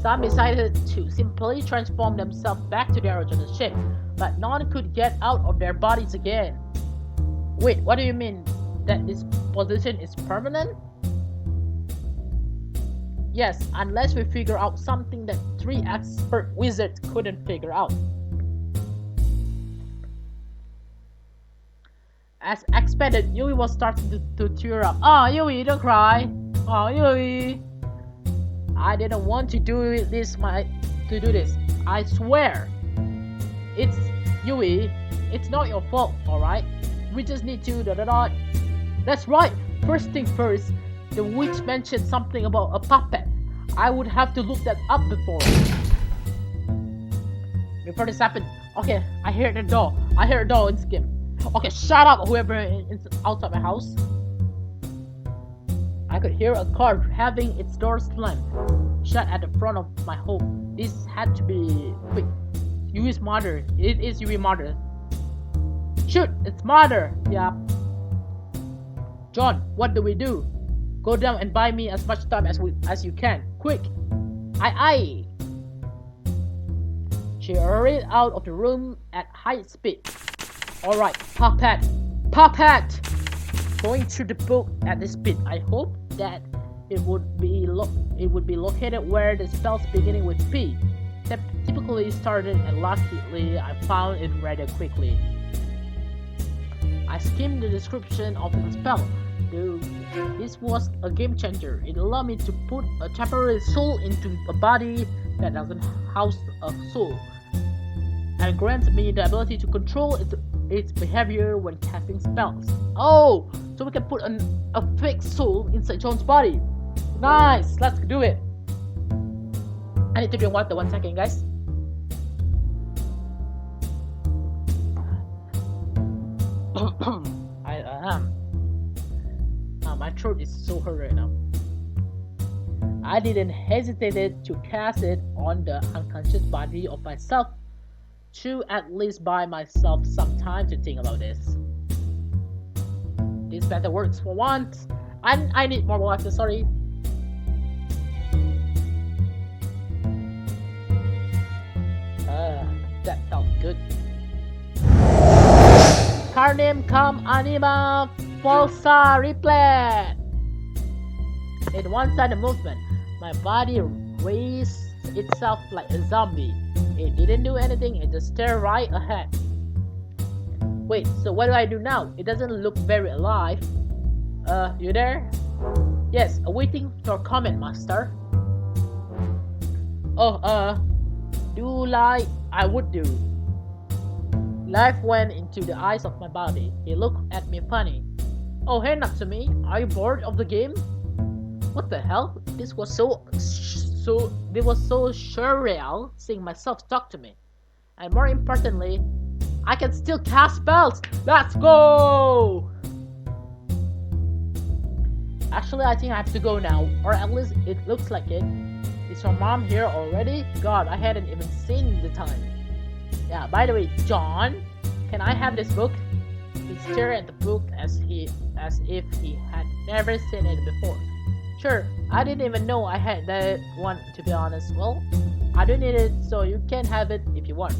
Some decided to simply transform themselves back to their original shape, but none could get out of their bodies again. Wait, what do you mean? That this position is permanent? Yes, unless we figure out something that 3 expert wizards couldn't figure out. As expected, Yui was starting to tear up. Oh, Yui, don't cry. Oh, Yui. I didn't want to do this. I swear. It's Yui. It's not your fault, alright? We just need to That's right. First thing first, the witch mentioned something about a puppet. I would have to look that up before this happened. Okay, I hear the door. I hear a door in Skim. Okay, shut up, whoever is outside my house. I could hear a car having its door slammed shut at the front of my home. This had to be quick. Yui's mother. It is Yui's mother. Shoot, it's mother. Yeah. John, what do we do? Go down and buy me as much time as you can. Quick. Aye. She hurried out of the room at high speed. Alright, puppet. Going through the book at this speed. I hope that it would be located where the spells beginning with P typically started, and luckily I found it rather quickly. I skimmed the description of the spell. This was a game changer. It allowed me to put a temporary soul into a body that doesn't house a soul, and grants me the ability to control its behavior when casting spells. Oh, so we can put a fake soul inside John's body. Nice, let's do it. I need to drink water 1 second, guys. My throat is so hurt right now. I didn't hesitate to cast it on the unconscious body of myself to at least buy myself some time to think about this. This better works for once. I need more water, sorry. That felt good. Carnem cum anima falsa replet. In one-sided movement, my body raised itself like a zombie. It didn't do anything, it just stared right ahead. Wait, so what do I do now? It doesn't look very alive. You there? Yes, awaiting your comment, master. Oh, do like I would do. Life went into the eyes of my body. He looked at me funny. Oh, hey Natsumi, are you bored of the game? What the hell? This was so surreal seeing myself talk to me. And more importantly, I can still cast spells! Let's go! Actually, I think I have to go now, or at least it looks like it. Is your mom here already? God, I hadn't even seen the time. Yeah, by the way, John, can I have this book? He stared at the book as if he had never seen it before. Sure, I didn't even know I had that one, to be honest. Well, I don't need it, so you can have it if you want.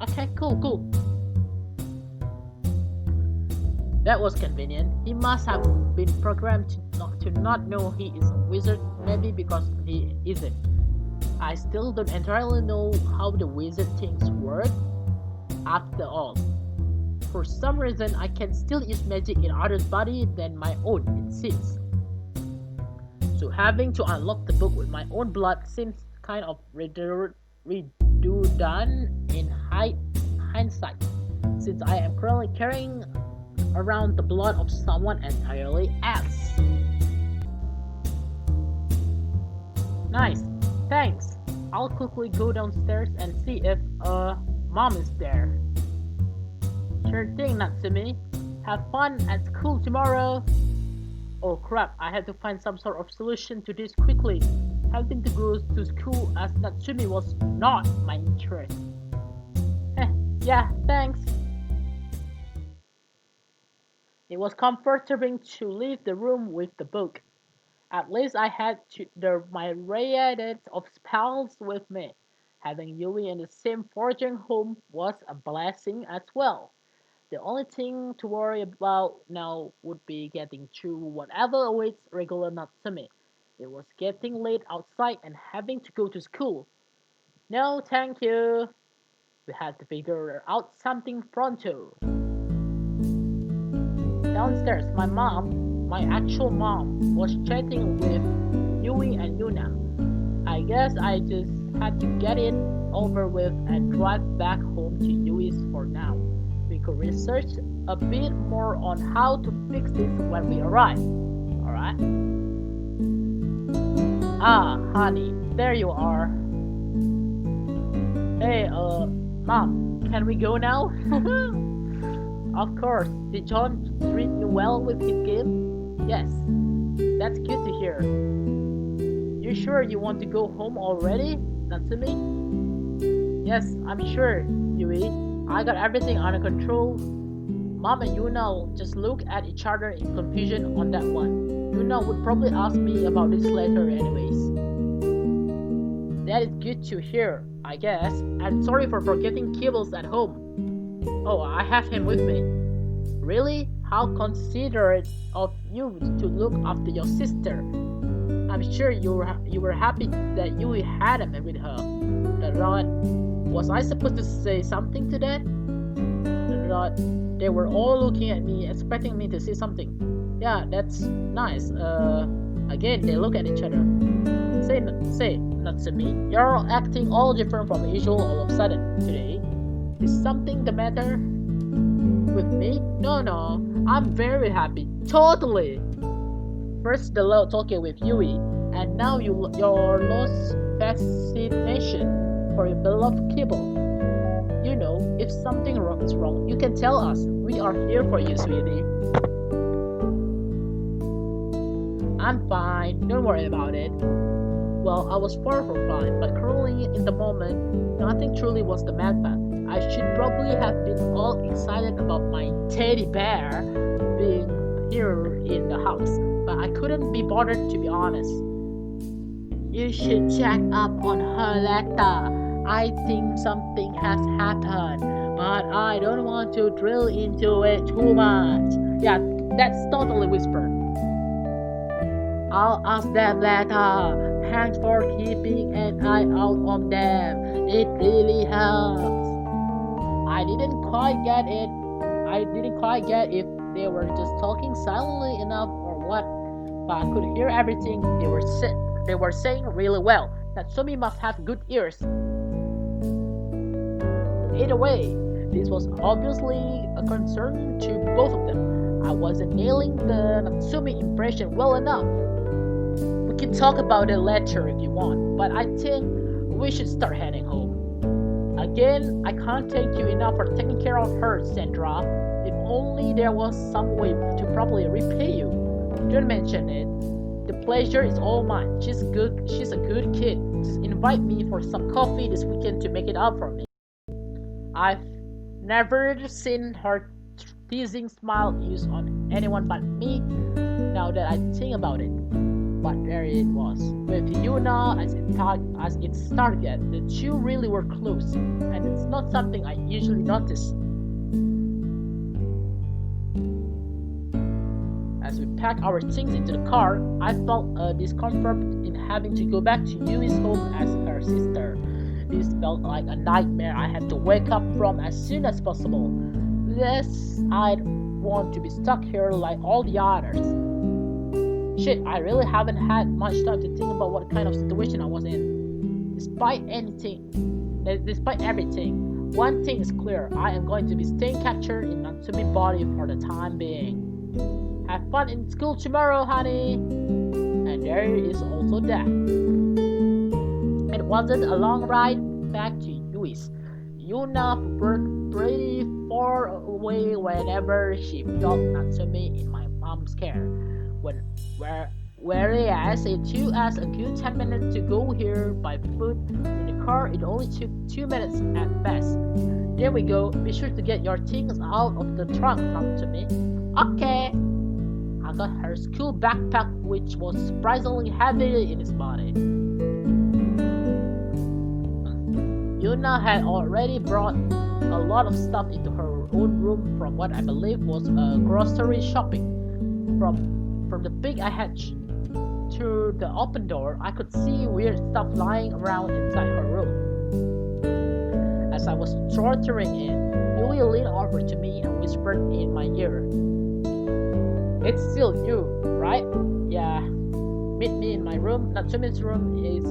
Okay, cool. That was convenient. He must have been programmed to not know he is a wizard, maybe because he isn't. I still don't entirely know how the wizard things work. After all, for some reason I can still use magic in others' body than my own, it seems. So having to unlock the book with my own blood seems kind of redundant in hindsight, since I am currently carrying around the blood of someone entirely else. Nice, thanks. I'll quickly go downstairs and see if mom is there. Sure thing, Natsumi. Have fun at school tomorrow. Oh crap, I had to find some sort of solution to this quickly. Having to go to school as Natsumi was not my interest. Yeah, thanks. It was comforting to leave the room with the book. At least I had my myriad of spells with me. Having Yui in the same forging home was a blessing as well. The only thing to worry about now would be getting through whatever awaits regular Natsumi. It was getting late outside and having to go to school. No, thank you. We had to figure out something pronto. Downstairs, my actual mom, was chatting with Yui and Yuna. I guess I just had to get it over with and drive back home to Yui's for now. We could research a bit more on how to fix this when we arrive. Alright? Ah, honey, there you are. Hey, Mom, can we go now? Of course. Did John treat you well with his game? Yes. That's good to hear. You sure you want to go home already, Natsumi? Yes, I'm sure, Yui. I got everything under control. Mom and Yuna just look at each other in confusion on that one. Yuna would probably ask me about this later anyways. That is good to hear, I guess. I'm sorry for forgetting Kibbles at home. Oh, I have him with me. Really? How considerate of you to look after your sister. I'm sure you were happy that you had him with her. Was I supposed to say something to that? They were all looking at me, expecting me to say something. Yeah, that's nice. Again, they look at each other. Say, Natsumi, you're acting all different from usual all of a sudden today. Is something the matter with me? No, I'm very happy. Totally. First the love talking with Yui, and now your lost fascination for your beloved Kibble. You know, if something is wrong, you can tell us. We are here for you, sweetie. I'm fine. Don't worry about it. Well, I was far from fine, but currently in the moment, nothing truly was the matter. I should probably have been all excited about my teddy bear being here in the house, but I couldn't be bothered to be honest. You should check up on her later. I think something has happened, but I don't want to drill into it too much. Yeah, that's totally whispered. I'll ask them later. Thanks for keeping an eye out on them. It really helps. I didn't quite get if they were just talking silently enough or what, but I could hear everything they were saying really well. Natsumi must have good ears. Either way, this was obviously a concern to both of them. I wasn't nailing the Natsumi impression well enough. We can talk about it later if you want, but I think we should start heading home. Again, I can't thank you enough for taking care of her, Sandra. If only there was some way to properly repay you. Don't mention it. The pleasure is all mine. She's a good kid. Just invite me for some coffee this weekend to make it up for me. I've never seen her teasing smile used on anyone but me, now that I think about it. But there it was. With Yuna as it started, the two really were close, and it's not something I usually notice. As we packed our things into the car, I felt a discomfort in having to go back to Yui's home as her sister. This felt like a nightmare I had to wake up from as soon as possible. Lest I'd want to be stuck here like all the others. Shit, I really haven't had much time to think about what kind of situation I was in. Despite everything, one thing is clear. I am going to be staying captured in Natsumi's body for the time being. Have fun in school tomorrow, honey! And there is also that. It wasn't a long ride back to Yui's. Yuna worked pretty far away whenever she felt Natsumi in my mom's care. Whereas it took us a good 10 minutes to go here by foot, in the car it only took 2 minutes at best. There we go, be sure to get your things out of the trunk, Natsumi. Okay. I got her school backpack, which was surprisingly heavy in its body. Yuna had already brought a lot of stuff into her own room from what I believe was grocery shopping. From the peek I had through the open door, I could see weird stuff lying around inside her room. As I was sauntering in, Yui leaned over to me and whispered in my ear, "It's still you, right? Yeah. Meet me in my room. Natsumi's room is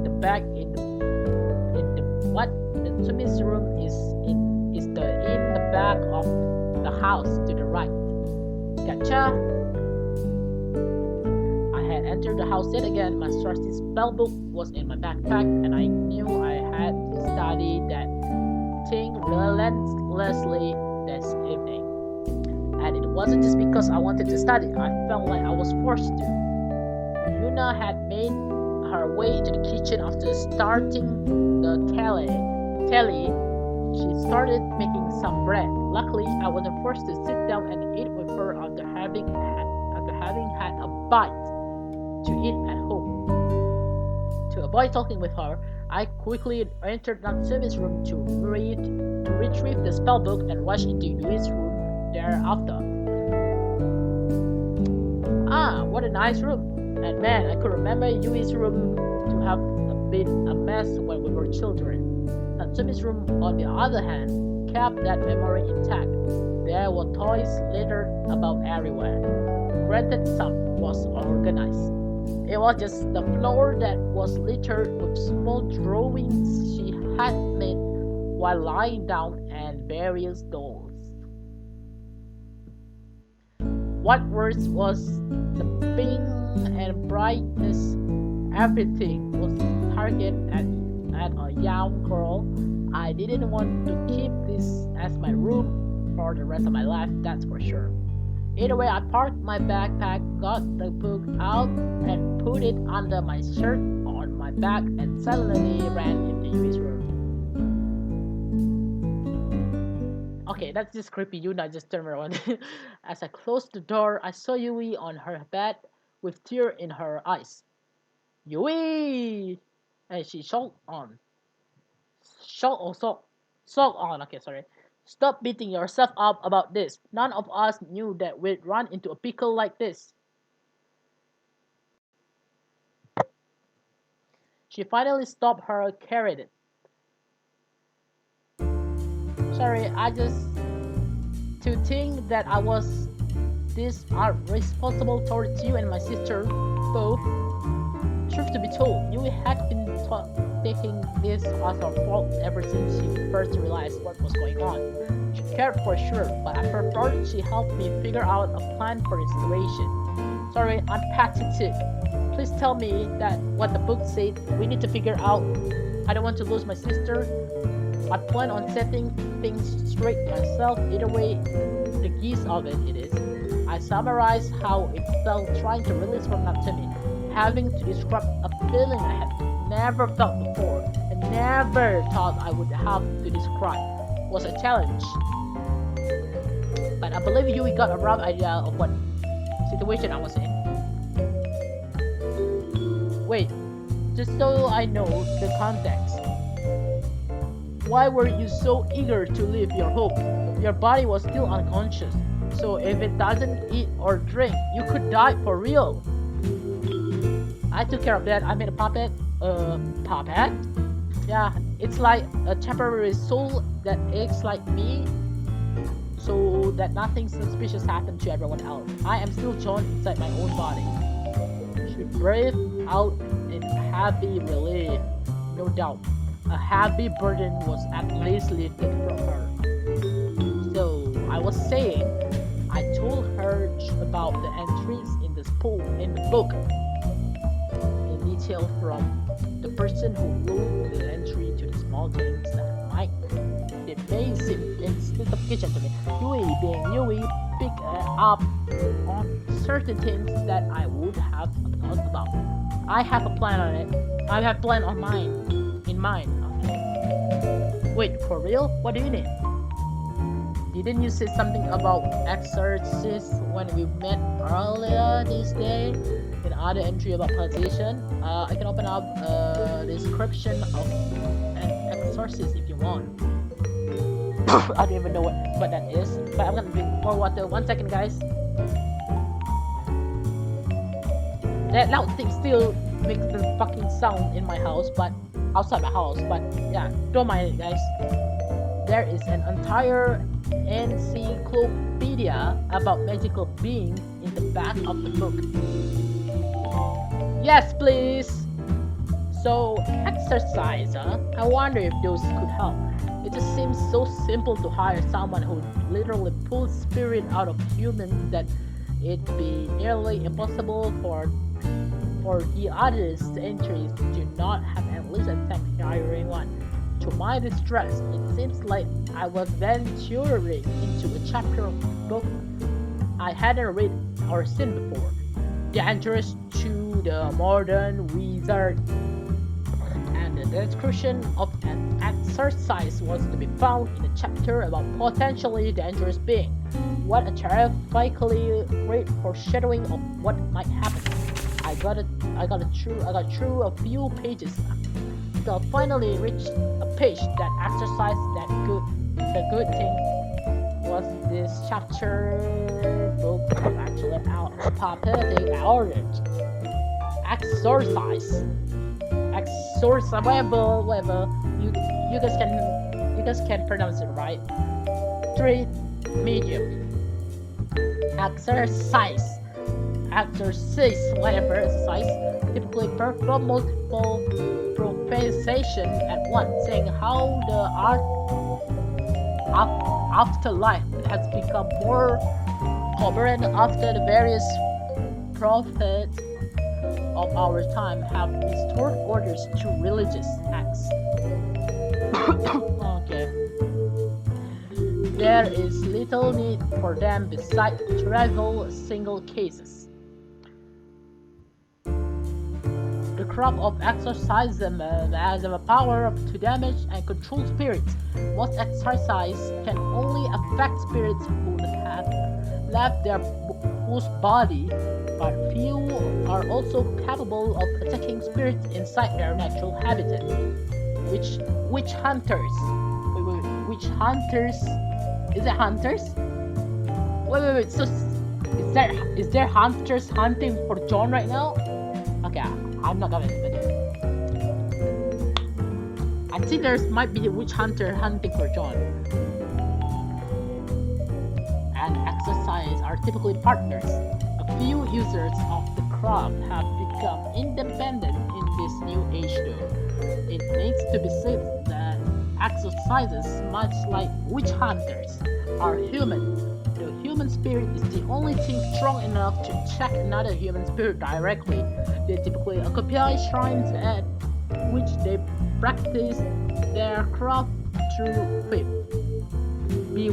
the back in the what? Natsumi's room is in the back of the house to the right. Gotcha." I had entered the house yet again. My trusty spellbook was in my backpack, and I knew I had to study that thing relentlessly this evening. And it wasn't just because I wanted to study. I felt like I was forced to. Yuna had made her way to the kitchen after starting the telly. She started making some bread. Luckily, I wasn't forced to sit down and eat with her after having had a bite to eat at home. To avoid talking with her, I quickly entered Natsumi's room to retrieve the spellbook and rushed into Yui's room thereafter. Ah, what a nice room! And man, I could remember Yui's room to have been a mess when we were children. Natsumi's room, on the other hand, kept that memory intact. There were toys littered about everywhere. Granted, some was organized. It was just the floor that was littered with small drawings she had made while lying down and various dolls. What worse was the pink and brightness. Everything was targeted at a young girl. I didn't want to keep this as my room for the rest of my life, that's for sure. Either way, I parked my backpack, got the book out, and put it under my shirt on my back, and suddenly ran into Yui's room. Okay, that's just creepy. Yuna just turned around. As I closed the door, I saw Yui on her bed with tears in her eyes. "Yui!" And she shocked on. Okay, sorry. "Stop beating yourself up about this. None of us knew that we'd run into a pickle like this." She finally stopped her carrot. "Sorry, I just... to think that I was this irresponsible towards you and my sister, both. Truth to be told, Yui had been taking this as her fault ever since she first realized what was going on. She cared for sure, but I preferred she helped me figure out a plan for the situation. Sorry, I'm pathetic. Please tell me that what the book said we need to figure out. I don't want to lose my sister. I plan on setting things straight myself. Either way, the gist of it is. I summarized how it felt trying to release from Natsumi. Having to describe a feeling I had never felt before and never thought I would have to describe was a challenge. But I believe Yui got a rough idea of what situation I was in. Wait, just so I know the context. Why were you so eager to leave your home? Your body was still unconscious, so if it doesn't eat or drink, you could die for real. I took care of that. I made a puppet. Puppet? Yeah, it's like a temporary soul that acts like me, so that nothing suspicious happened to everyone else. I am still John inside my own body. She breathed out in heavy relief. No doubt, a heavy burden was at least lifted from her. So, I was saying, I told her about the entries in the book. Detail from the person who wrote the entry to the small things that might be basic insignification to me. Yui being Yui picked up on certain things that I would have thought about. I have a plan on it. I have a plan on in mind. Okay. Wait, for real? What do you need? Didn't you say something about exorcists when we met earlier this day? In other entry about position, I can open up a description of an exorcist if you want. I don't even know what that is, but I'm gonna drink more water. 1 second, guys. That loud thing still makes the fucking sound in my house, but outside my house. But yeah, don't mind it, guys. There is an entire encyclopedia about magical beings in the back of the book. Yes, please. So, exercise, huh? I wonder if those could help. It just seems so simple to hire someone who literally pulls spirit out of humans that it'd be nearly impossible for the others entries do not have at least attempt hiring one. To my distress, it seems like I was venturing into a chapter of the book I hadn't read or seen before. Dangerous to the modern wizard. And the description of an exercise was to be found in a chapter about potentially dangerous being. What a terrifyingly great foreshadowing of what might happen. I got through a few pages till I finally reached a page that exercised that good. The good thing was this chapter book actually out popularly ordered. Exercise, whatever. You guys can pronounce it right. 3 medium. Exercise, whatever exercise, typically perform multiple professions at once, saying how the afterlife has become more coherent after the various prophets of our time have restored orders to religious acts. Okay. There is little need for them besides trivial single cases. The crop of exorcism has the power to damage and control spirits. Most exorcise can only affect spirits who have left their host body, but few are also capable of attacking spirits inside their natural habitat. Witch hunters? Witch hunters? Is it hunters? Wait. So is there hunters hunting for John right now? Okay, I'm not gonna admit it. I think there might be a witch hunter hunting for John. And exercise are typically partners. A few users of the craft have become independent in this new age though. It needs to be said that exercises, much like witch hunters, are human. The human spirit is the only thing strong enough to check another human spirit directly. They typically occupy shrines at which they practice their craft through faith. Be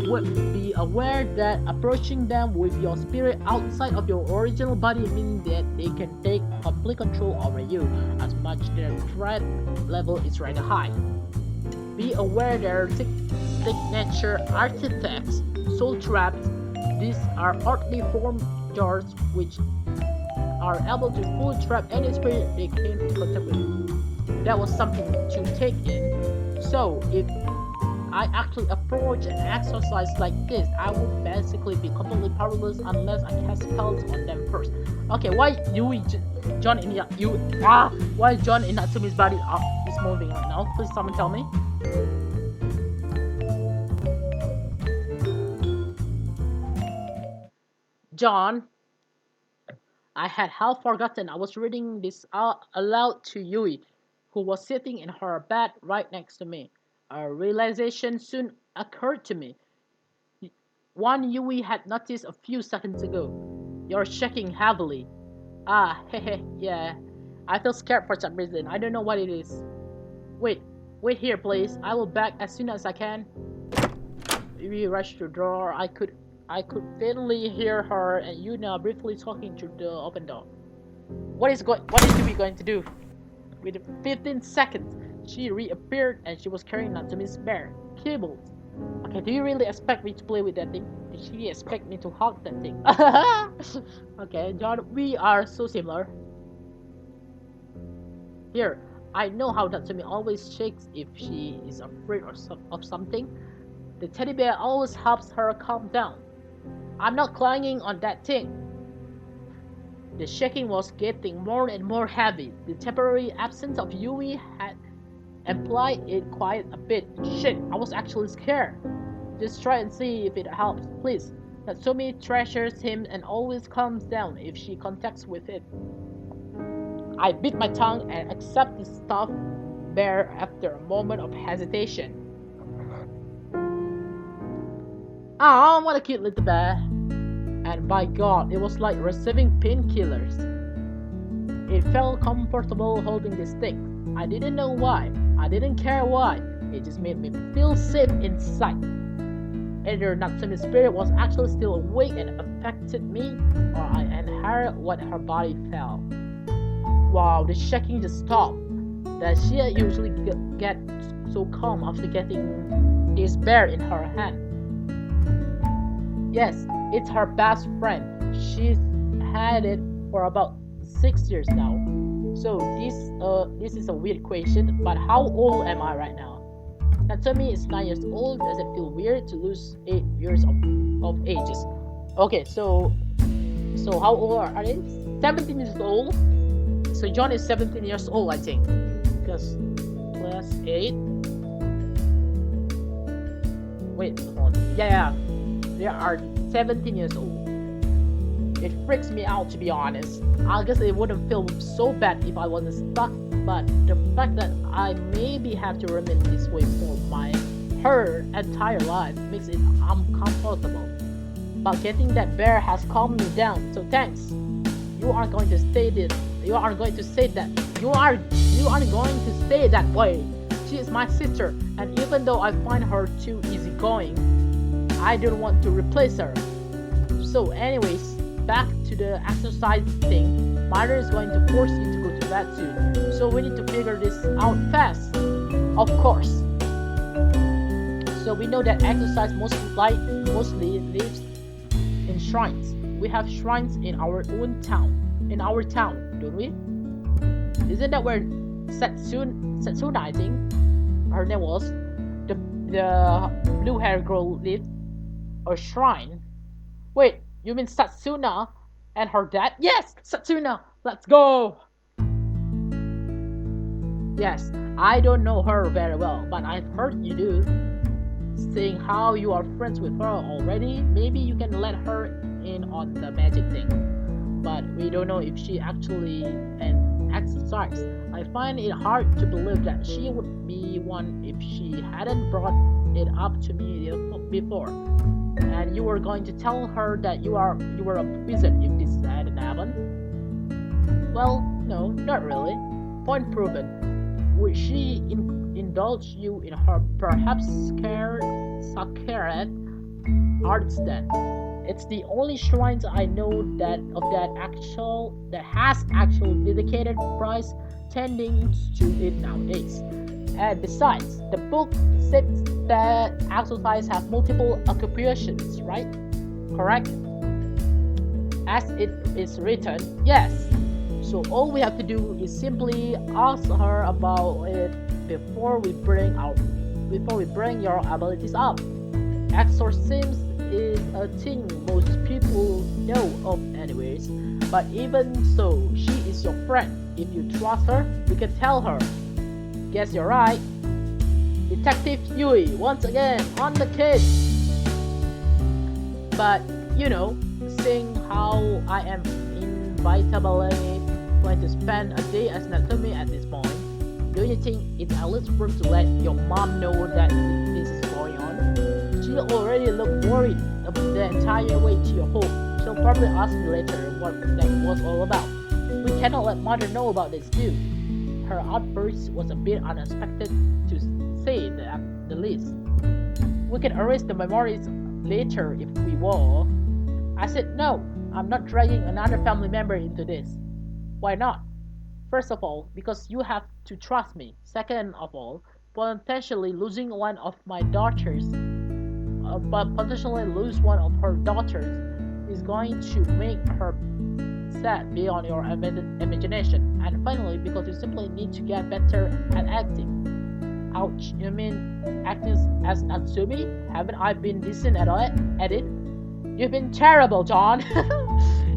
aware that approaching them with your spirit outside of your original body means that they can take complete control over you, as much their threat level is rather high. Be aware their signature artifacts, soul traps. These are oddly formed jars which are able to fully trap any spirit they came in contact with. That was something to take in. So if I actually approach an exercise like this, I would basically be completely powerless unless I cast spells on them first. Okay, why John in why John in Natsumi's body is moving right now? Please someone tell me. John, I had half forgotten I was reading this aloud to Yui, who was sitting in her bed right next to me. A realization soon occurred to me. One Yui had noticed a few seconds ago. You're shaking heavily. Hehe, yeah. I feel scared for some reason. I don't know what it is. Wait here please. I will back as soon as I can. We rushed to the door. I could faintly hear her and Yuna briefly talking through the open door. What is Yui going to do? Within 15 seconds, she reappeared and she was carrying Natsumi's bear, Kibbles. Okay, do you really expect me to play with that thing? Did she expect me to hug that thing? Okay, John, we are so similar. Here, I know how Natsumi always shakes if she is afraid of something. The teddy bear always helps her calm down. I'm not clinging on that thing. The shaking was getting more and more heavy. The temporary absence of Yui had amplified it quite a bit. Shit, I was actually scared. Just try and see if it helps, please. Natsumi treasures him and always calms down if she contacts with it. I bit my tongue and accept the stuffed bear after a moment of hesitation. Ah, what a cute little bear. And by God, it was like receiving painkillers. It felt comfortable holding this thing. I didn't know why. I didn't care why. It just made me feel safe inside. Either Natsumi's spirit was actually still awake and affected me, or I inherited what her body felt. Wow, the shaking just stopped. That she usually get so calm after getting this bear in her hand. Yes, it's her best friend. She's had it for about 6 years now. So this is a weird question, but how old am I right now? Natsumi is 9 years old. Does it feel weird to lose 8 years of ages? Okay, so how old are they? 17 years old. So John is 17 years old, I think. Because plus 8. Wait, hold on. Yeah. They are 17 years old. It freaks me out, to be honest. I guess it wouldn't feel so bad if I wasn't stuck, but the fact that I maybe have to remain this way for her entire life makes it uncomfortable. But getting that bear has calmed me down, so thanks. You aren't going to say this. You aren't going to say that. You aren't going to say that way. She is my sister, and even though I find her too easygoing, I don't want to replace her. So anyways, back to the exercise thing. Mother is going to force you to go to bed soon. So we need to figure this out fast. Of course. So we know that exercise mostly lives in shrines. We have shrines in our own town. In our town, don't we? Isn't that where Setsuna, I think her name was, the blue haired girl lived? A shrine? Wait, you mean Satsuna and her dad? Yes, Satsuna, let's go! Yes, I don't know her very well, but I've heard you do. Seeing how you are friends with her already, maybe you can let her in on the magic thing. But we don't know if she actually exercised. I find it hard to believe that she would be one if she hadn't brought it up to me before. And you were going to tell her that you were a wizard if this hadn't happened? Well, no, not really. Point proven. Would she indulge you in her perhaps sacred arts then? It's the only shrines I know that has actual dedicated price tending to it nowadays. And besides, the book says that exercise has multiple occupations, right? Correct? As it is written, yes. So all we have to do is simply ask her about it before we bring your abilities up. Exorcisms is a thing most people know of anyways, but even so, she is your friend. If you trust her, you can tell her. Guess you're right. Detective Yui, once again, on the case. But, seeing how I am inevitably going to spend a day as Natsumi at this point, do you think it's at least proof to let your mom know that this is going on? She already looked worried the entire way to your home. She'll probably ask me later what that was all about. We cannot let mother know about this too. Her outburst was a bit unexpected to say the least. We can erase the memories later if we will. I said no, I'm not dragging another family member into this. Why not? First of all, because you have to trust me. Second of all, potentially losing one of my daughters, potentially lose one of her daughters is going to make her sad beyond your imagination. And finally, because you simply need to get better at acting. Ouch, you mean acting as Natsumi? Haven't I been decent at it? You've been terrible, John.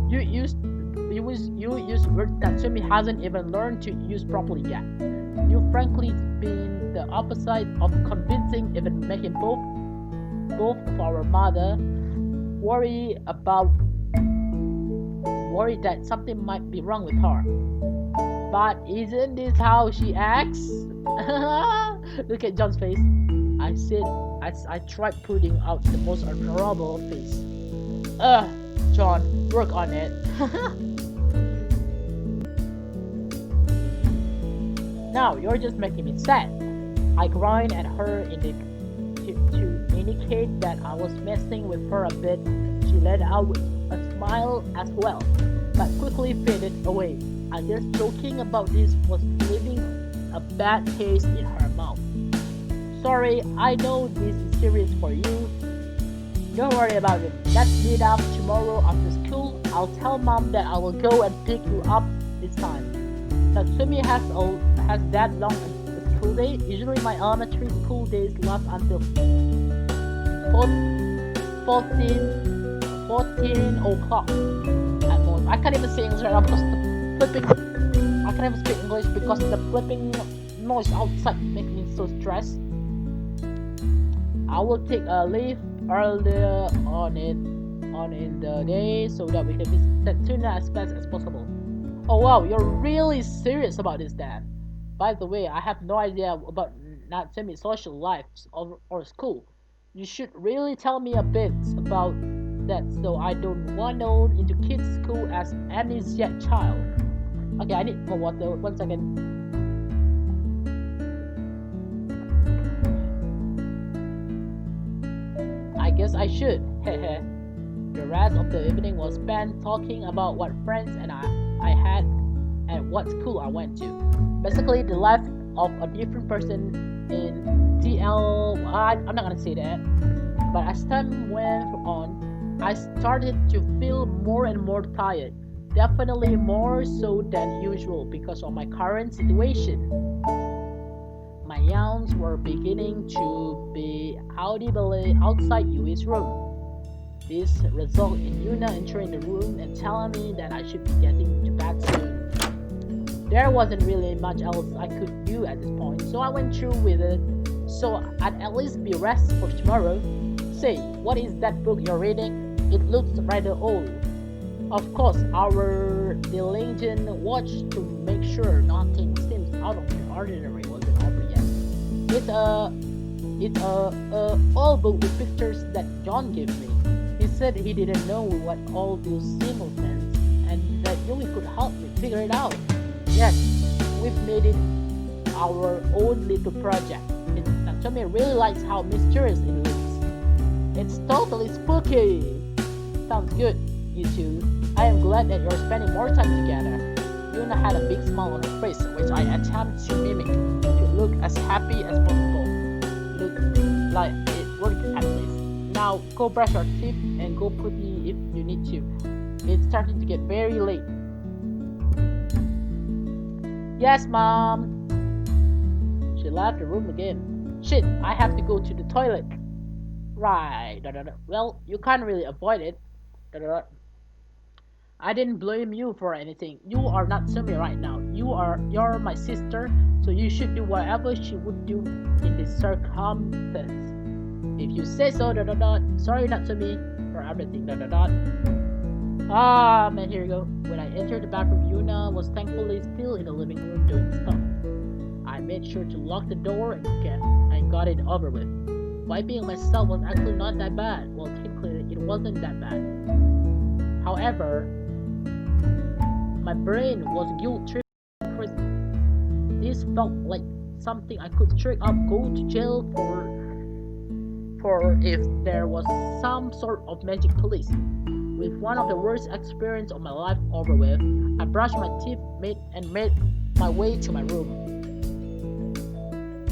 you use words Natsumi hasn't even learned to use properly yet. You've frankly been the opposite of convincing, even making both of our mother worry that something might be wrong with her. But isn't this how she acts? Look at John's face. I said as I tried putting out the most adorable face. John, work on it. Now you're just making me sad. I grinned at her to indicate that I was messing with her a bit. She let out a smile as well, but quickly faded away. I guess joking about this was leaving a bad taste in her mouth. Sorry, I know this is serious for you. Don't worry about it. Let's meet up tomorrow after school. I'll tell mom that I will go and pick you up this time. Natsumi has that long a school day. Usually my elementary school days last until 14 o'clock at most. I can't even say English right now because the flipping. I can't even speak English because the flipping noise outside makes me so stressed. I will take a leave earlier on in the day so that we can visit sooner as fast as possible. Oh wow, you're really serious about this, Dad. By the way, I have no idea about Natsumi's social life or school. You should really tell me a bit about that so I don't wander into kids' school as amnesiac child. Okay, I need more water. 1 second. I guess I should. Hehe. The rest of the evening was spent talking about what friends and I had and what school I went to. Basically, the life of a different person in TL. I'm not gonna say that. But as time went on, I started to feel more and more tired. Definitely more so than usual because of my current situation. My yawns were beginning to be audibly outside YUI'S room. This resulted in Yuna entering the room and telling me that I should be getting to bed soon. There wasn't really much else I could do at this point, so I went through with it so I'd at least be rested for tomorrow. Say, what is that book you're reading? It looks rather old. Of course, our diligent watch to make sure nothing seems out of the ordinary wasn't over yet. It's a old book with pictures that John gave me. He said he didn't know what all those symbols meant, and that Yui could help me figure it out. Yes, we've made it our own little project. Natsumi really likes how mysterious it looks. It's totally spooky. Sounds good, you two. I am glad that you're spending more time together. Yuna had a big smile on her face, which I attempted to mimic to look as happy as possible. Looked like it worked at least. Now go brush your teeth and go potty if you need to. It's starting to get very late. Yes, Mom. She left the room again. Shit, I have to go to the toilet. Right. Well, you can't really avoid it. I didn't blame you for anything. You are not Sumi right now. You're my sister, so you should do whatever she would do in this circumstance. If you say so, sorry Natsumi for everything, Ah man, here you go. When I entered the bathroom, Yuna was thankfully still in the living room doing stuff. I made sure to lock the door and got it over with. Wiping myself was actually not that bad. Well, technically it wasn't that bad. However, my brain was guilt-tripping crazy. This felt like something I could straight up go to jail for if there was some sort of magic police. With one of the worst experiences of my life over with, I brushed my teeth and made my way to my room.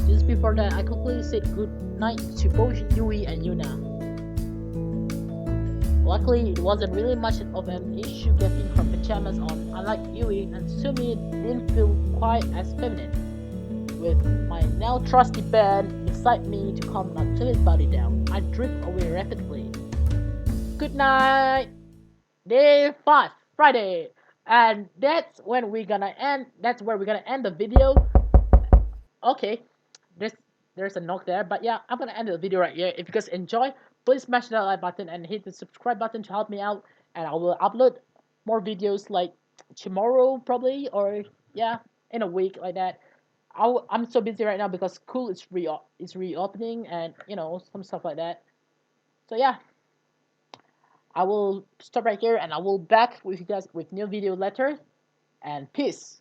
Just before that, I quickly said good night to both Yui and Yuna. Luckily, it wasn't really much of an issue getting her pajamas on. Unlike Yui, and Sumi didn't feel quite as feminine. with my now trusty band beside me to calm my timid body down, I drift away rapidly. Good night! Day 5, Friday! And that's when we're gonna end. That's where we're gonna end the video. Okay, there's a knock there, but yeah, I'm gonna end the video right here. If you guys enjoy, please smash that like button and hit the subscribe button to help me out, and I will upload more videos like tomorrow probably, or yeah, in a week like that. I'm so busy right now because school is reopening, and some stuff like that. So yeah, I will stop right here and I will back with you guys with new video later, and peace.